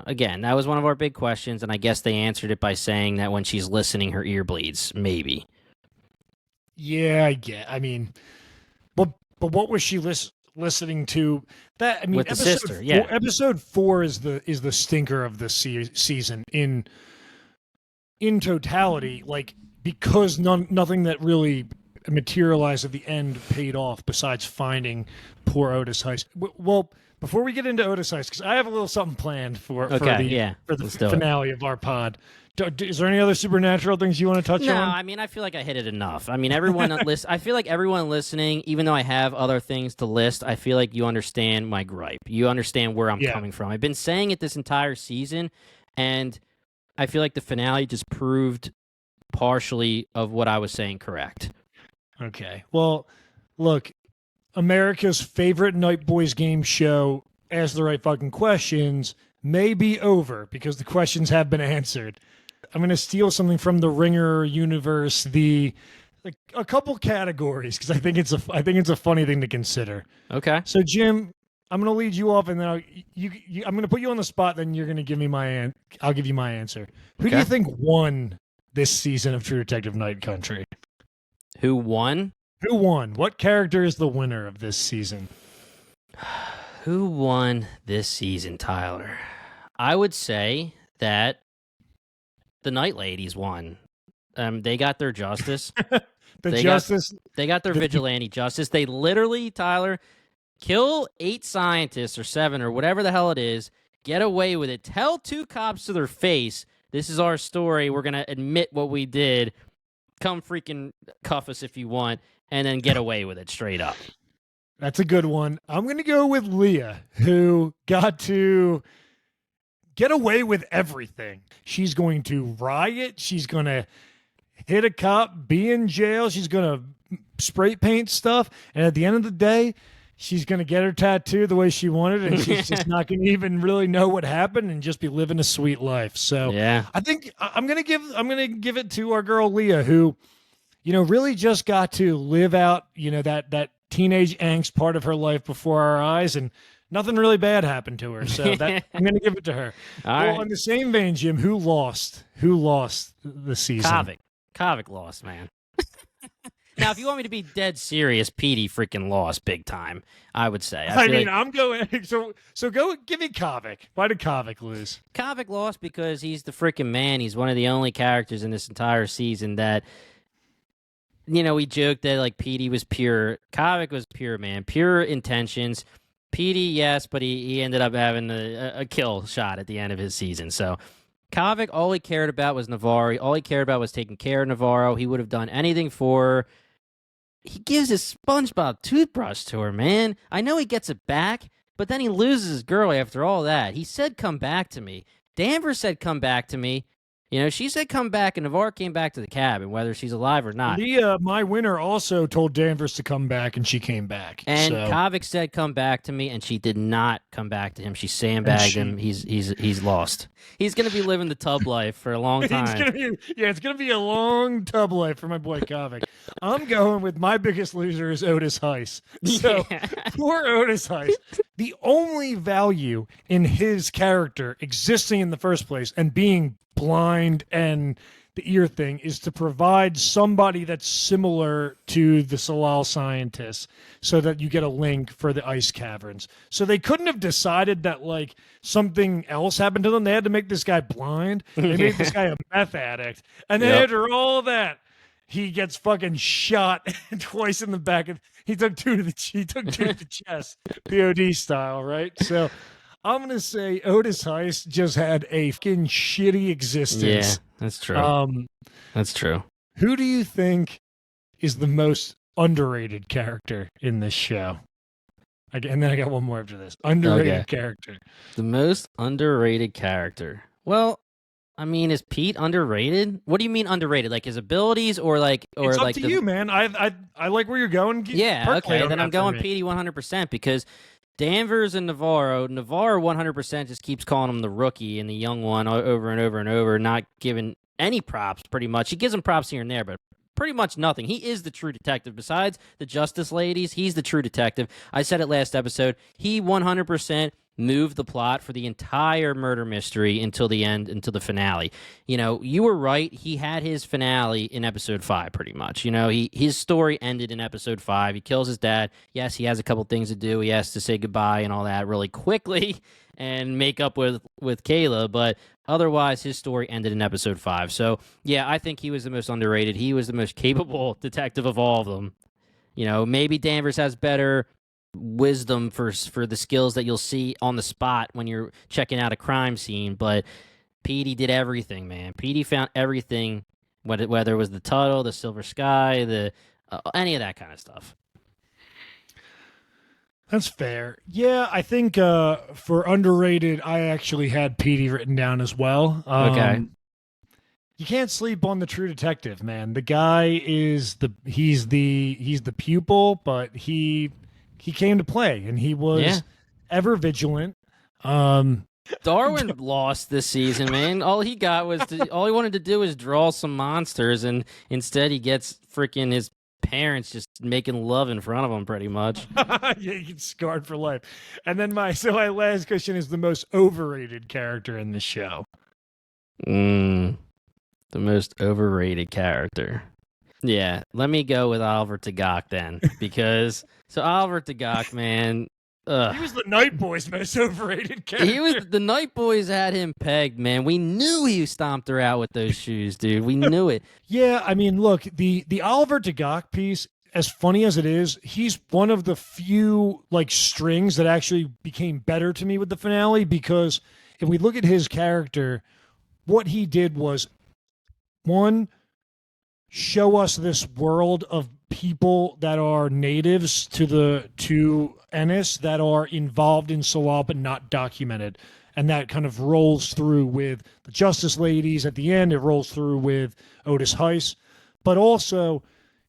Speaker 1: again, that was one of our big questions, and I guess they answered it by saying that when she's listening, her ear bleeds. Maybe.
Speaker 2: Yeah, I get. I mean, but what was she listening to? That I mean,
Speaker 1: with the sister. Yeah,
Speaker 2: episode 4 is the stinker of the season in totality. Because nothing that really materialized at the end paid off besides finding poor Otis Heiss. Well, before we get into Otis Heiss, because I have a little something planned for the finale of our pod. Is there any other supernatural things you want to touch on?
Speaker 1: No, I mean, I feel like I hit it enough. I mean, everyone I feel like everyone listening, even though I have other things to list, I feel like you understand my gripe. You understand where I'm coming from. I've been saying it this entire season, and I feel like the finale just proved partially of what I was saying correct.
Speaker 2: Okay. Well, look, America's favorite Night Boys game show, Ask the Right Fucking Questions, may be over because the questions have been answered. I'm going to steal something from the Ringer universe, a couple categories, because I think it's a funny thing to consider.
Speaker 1: Okay.
Speaker 2: So, Jim, I'm gonna lead you off, and then I'm gonna put you on the spot. Then you're gonna give me I'll give you my answer. Who do you think won this season of True Detective Night Country?
Speaker 1: Who won?
Speaker 2: Who won? What character is the winner of this season?
Speaker 1: Who won this season, Tyler? I would say that the Night Ladies won. They got their justice. They got their vigilante justice. They literally, Tyler, kill 8 scientists or 7 or whatever the hell it is, get away with it, tell 2 cops to their face, this is our story, we're going to admit what we did, come freaking cuff us if you want, and then get away with it straight up.
Speaker 2: That's a good one. I'm going to go with Leah, who got to get away with everything. She's going to riot. She's going to hit a cop, be in jail. She's going to spray paint stuff. And at the end of the day, she's going to get her tattoo the way she wanted, and she's just not going to even really know what happened and just be living a sweet life. So
Speaker 1: yeah,
Speaker 2: I think I'm going to give it to our girl Leah, who, really just got to live out, that teenage angst part of her life before our eyes, and nothing really bad happened to her. So that I'm going to give it to her.
Speaker 1: Well,
Speaker 2: in the same vein, Jim, who lost the season? Kavik
Speaker 1: lost, man. Now, if you want me to be dead serious, Petey freaking lost big time, I would say.
Speaker 2: I'm going. So go give me Kavik. Why did Kavik lose?
Speaker 1: Kavik lost because he's the freaking man. He's one of the only characters in this entire season that, we joked that like Petey was pure. Kavik was pure, man. Pure intentions. Petey, yes, but he ended up having a kill shot at the end of his season. So Kavik, all he cared about was Navarro. All he cared about was taking care of Navarro. He would have done anything for her. He gives his SpongeBob toothbrush to her, man. I know he gets it back, but then he loses his girl after all that. He said, come back to me. Danvers said, come back to me. She said, come back, and Navarro came back to the cabin, whether she's alive or not.
Speaker 2: Leah, my winner, also told Danvers to come back, and she came back.
Speaker 1: And Kavik said, come back to me, and she did not come back to him. She sandbagged him. He's lost. He's going to be living the tub life for a long time.
Speaker 2: It's going to be a long tub life for my boy Kavik. I'm going with my biggest loser is Otis Heiss. So poor Otis Heiss. The only value in his character existing in the first place and being blind and the ear thing is to provide somebody that's similar to the Salal scientists so that you get a link for the ice caverns. So they couldn't have decided that like something else happened to them. They had to make this guy blind. They made this guy a meth addict. And then after all that, he gets fucking shot twice in the back. He took 2 to the chest, POD style, right? So I'm going to say Otis Heiss just had a fucking shitty existence.
Speaker 1: Yeah, that's true. That's true.
Speaker 2: Who do you think is the most underrated character in this show? And then I got one more after this. Underrated character.
Speaker 1: The most underrated character. Well, I mean, is Pete underrated? What do you mean underrated? Like his abilities, or like, or
Speaker 2: it's up
Speaker 1: like
Speaker 2: to you, man. I like where you're going.
Speaker 1: Yeah, okay. Then I'm going Petey 100% because Danvers and Navarro 100% just keeps calling him the rookie and the young one over and over and over, not giving any props pretty much. He gives him props here and there, but pretty much nothing. He is the true detective. Besides the Justice Ladies, he's the true detective. I said it last episode. He 100% moved the plot for the entire murder mystery until the end, until the finale. You were right. He had his finale in episode 5, pretty much. His story ended in episode 5. He kills his dad. Yes, he has a couple things to do. He has to say goodbye and all that really quickly and make up with Kayla, but otherwise his story ended in episode 5. So yeah, I think he was the most underrated. He was the most capable detective of all of them. Maybe Danvers has better wisdom for the skills that you'll see on the spot when you're checking out a crime scene, but Petey did everything, man. Petey found everything, whether it was the Tuttle, the Silver Sky, the any of that kind of stuff.
Speaker 2: That's fair. Yeah, I think for underrated, I actually had Petey written down as well.
Speaker 1: Okay.
Speaker 2: You can't sleep on the True Detective, man. The guy is he's the pupil, but he came to play, and he was ever vigilant.
Speaker 1: Darwin lost this season, man. All he got was all he wanted to do was draw some monsters, and instead he gets freaking his parents just making love in front of him, pretty much.
Speaker 2: Yeah, you get scarred for life. And then my last question is the most overrated character in the show.
Speaker 1: The most overrated character. Yeah, let me go with Oliver Tagak then, because Oliver Tagak, man,
Speaker 2: he was the Night Boys' most overrated character.
Speaker 1: the Night Boys had him pegged, man. We knew he stomped her out with those shoes, dude. We knew it.
Speaker 2: Yeah, I mean, look, the Oliver Tagak piece, as funny as it is, he's one of the few like strings that actually became better to me with the finale, because if we look at his character, what he did was, one, show us this world of people that are natives to Ennis that are involved in Salah but not documented. And that kind of rolls through with the Justice Ladies at the end. It rolls through with Otis Heiss. But also,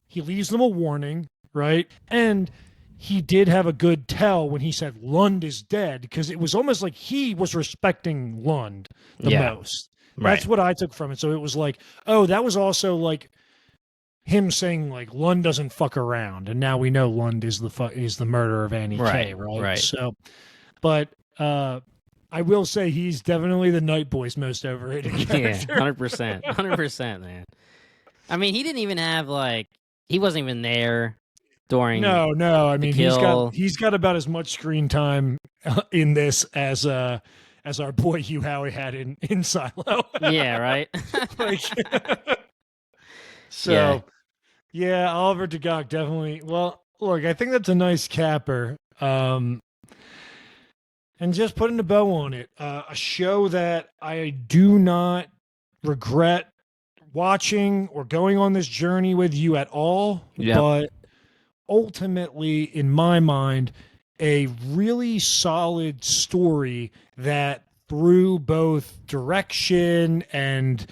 Speaker 2: he leaves them a warning, right? And he did have a good tell when he said Lund is dead, because it was almost like he was respecting Lund the most. That's what I took from it. So it was like, oh, that was also like him saying like Lund doesn't fuck around, and now we know Lund is the murderer of Annie K, right?
Speaker 1: Right.
Speaker 2: So, but I will say he's definitely the Night Boys' most overrated character.
Speaker 1: Yeah, 100%, man. I mean, he didn't even have he wasn't even there during.
Speaker 2: No. I mean, he's got about as much screen time in this as our boy Hugh Howey had in Silo.
Speaker 1: Yeah, right.
Speaker 2: So, yeah, Oliver Tagak definitely. Well, look, I think that's a nice capper. And just putting a bow on it, a show that I do not regret watching or going on this journey with you at all, but ultimately, in my mind, a really solid story that through both direction and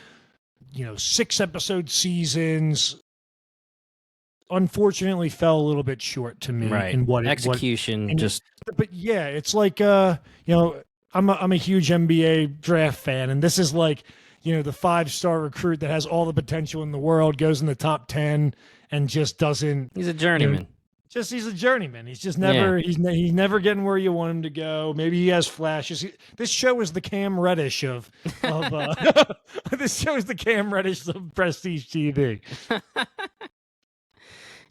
Speaker 2: 6-episode seasons, unfortunately fell a little bit short to me in what
Speaker 1: execution
Speaker 2: but yeah, it's like I'm a huge NBA draft fan, and this is like the 5-star recruit that has all the potential in the world, goes in the top 10 and just doesn't.
Speaker 1: He's a journeyman.
Speaker 2: He's a journeyman. He's just never he's never getting where you want him to go. Maybe he has flashes. This show is the Cam Reddish of this show is the Cam Reddish of Prestige TV.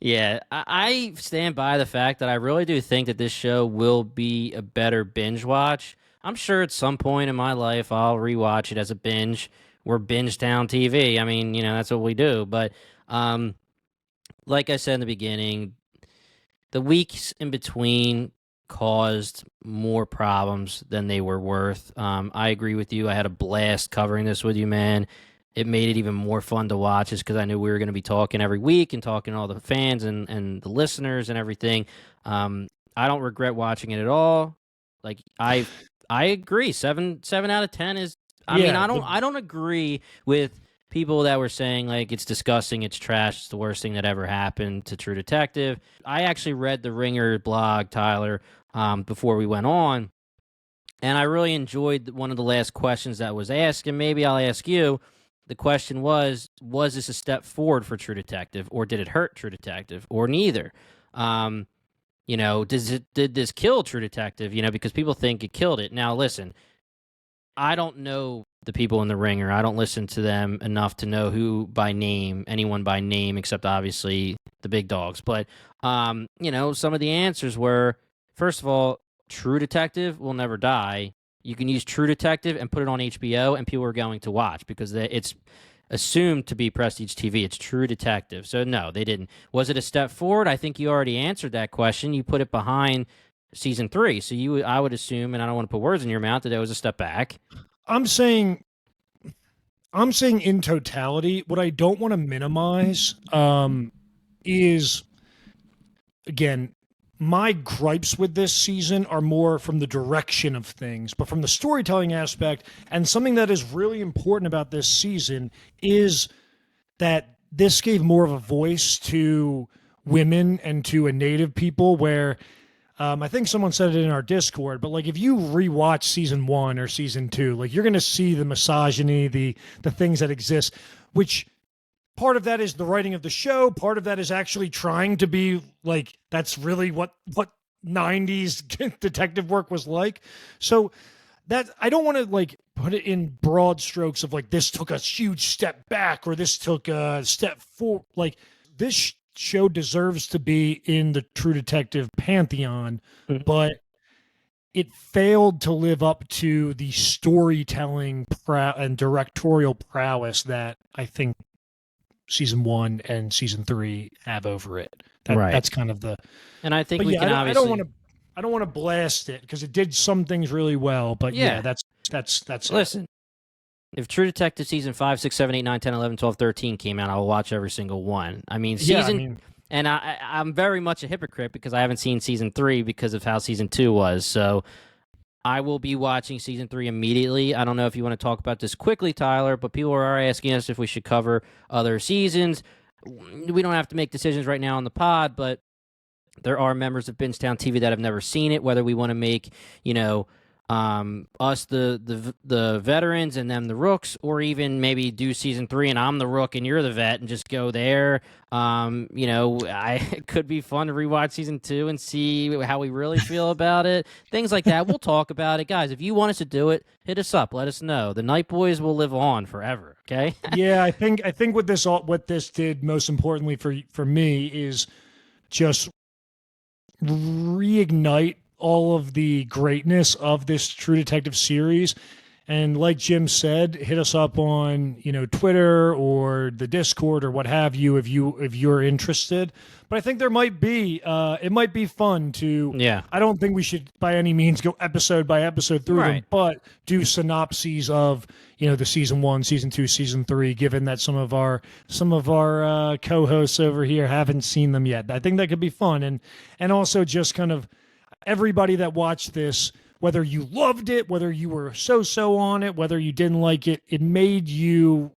Speaker 1: Yeah, I stand by the fact that I really do think that this show will be a better binge watch. I'm sure at some point in my life I'll rewatch it as a binge. We're BingetownTV. I mean, that's what we do. But like I said in the beginning, the weeks in between caused more problems than they were worth. I agree with you. I had a blast covering this with you, man. It made it even more fun to watch just because I knew we were going to be talking every week and talking to all the fans and the listeners and everything. I don't regret watching it at all. Like I agree. 7 out of 10 is. I mean, I don't agree with people that were saying like it's disgusting, it's trash, it's the worst thing that ever happened to True Detective. I actually read the Ringer blog, Tyler, before we went on, and I really enjoyed one of the last questions that was asked, and maybe I'll ask you. The question was this a step forward for True Detective, or did it hurt True Detective, or neither? Did this kill True Detective? Because people think it killed it. Now, listen, I don't know the people in the Ringer. I don't listen to them enough to know anyone by name, except obviously the big dogs. But, some of the answers were, first of all, True Detective will never die. You can use True Detective and put it on HBO, and people are going to watch because it's assumed to be Prestige TV. It's True Detective. So, no, they didn't. Was it a step forward? I think you already answered that question. You put it behind season 3. So I would assume, and I don't want to put words in your mouth, that it was a step back.
Speaker 2: I'm saying in totality, what I don't want to minimize is, again, my gripes with this season are more from the direction of things, but from the storytelling aspect. And something that is really important about this season is that this gave more of a voice to women and to a native people, where I think someone said it in our Discord, but like if you rewatch season 1 or season 2, like you're going to see the misogyny, the things that exist, which part of that is the writing of the show. Part of that is actually trying to be like, that's really what 90s detective work was like. So that I don't want to like put it in broad strokes of like, this took a huge step back or this took a step forward. Like, this show deserves to be in the True Detective pantheon, but it failed to live up to the storytelling and directorial prowess that I think season 1 and season 3 have over it. That's kind of the.
Speaker 1: And I think
Speaker 2: But
Speaker 1: we can obviously.
Speaker 2: I don't want to blast it because it did some things really well. But yeah, that's
Speaker 1: listen. If True Detective season 5, 6, 7, 8, 9, 10, 11, 12, 13 came out, I will watch every single one. I mean, and I'm very much a hypocrite because I haven't seen season 3 because of how season 2 was. So I will be watching season 3 immediately. I don't know if you want to talk about this quickly, Tyler, but people are asking us if we should cover other seasons. We don't have to make decisions right now on the pod, but there are members of Bingetown TV that have never seen it, whether we want to make, us the veterans and them the rooks, or even maybe do season 3 and I'm the rook and you're the vet and just go there. It could be fun to rewatch season 2 and see how we really feel about it. Things like that. We'll talk about it. Guys, if you want us to do it, hit us up. Let us know. The Night Boys will live on forever, okay?
Speaker 2: Yeah, I think what this did most importantly for me is just reignite all of the greatness of this True Detective series. And like Jim said, hit us up on, Twitter or the Discord or what have you if you're interested. But I think there might be it might be fun to I don't think we should by any means go episode by episode through them, but do synopses of, the season 1, season 2, season 3, given that some of our co-hosts over here haven't seen them yet. I think that could be fun, and also just kind of everybody that watched this, whether you loved it, whether you were so on it, whether you didn't like it, it made you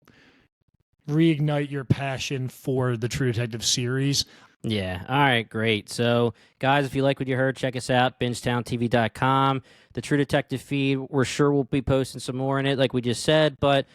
Speaker 2: reignite your passion for the True Detective series.
Speaker 1: Yeah. All right, great. So, guys, if you like what you heard, check us out, BingetownTV.com. The True Detective feed, we're sure we'll be posting some more in it, like we just said, but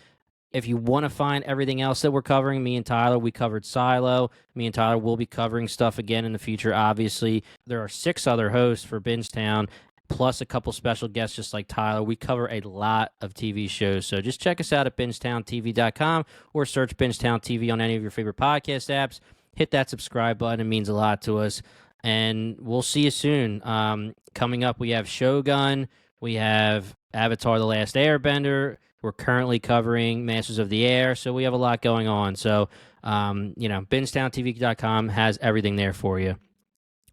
Speaker 1: if you want to find everything else that we're covering, me and Tyler, we covered Silo. Me and Tyler will be covering stuff again in the future, obviously. There are 6 other hosts for Bingetown, plus a couple special guests just like Tyler. We cover a lot of TV shows, so just check us out at BingetownTV.com or search Bingetown TV on any of your favorite podcast apps. Hit that subscribe button. It means a lot to us, and we'll see you soon. Coming up, we have Shogun. We have Avatar: The Last Airbender. We're currently covering Masters of the Air, so we have a lot going on. So, BingetownTV.com has everything there for you.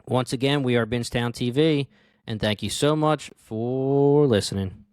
Speaker 1: Once again, we are Bingetown TV, and thank you so much for listening.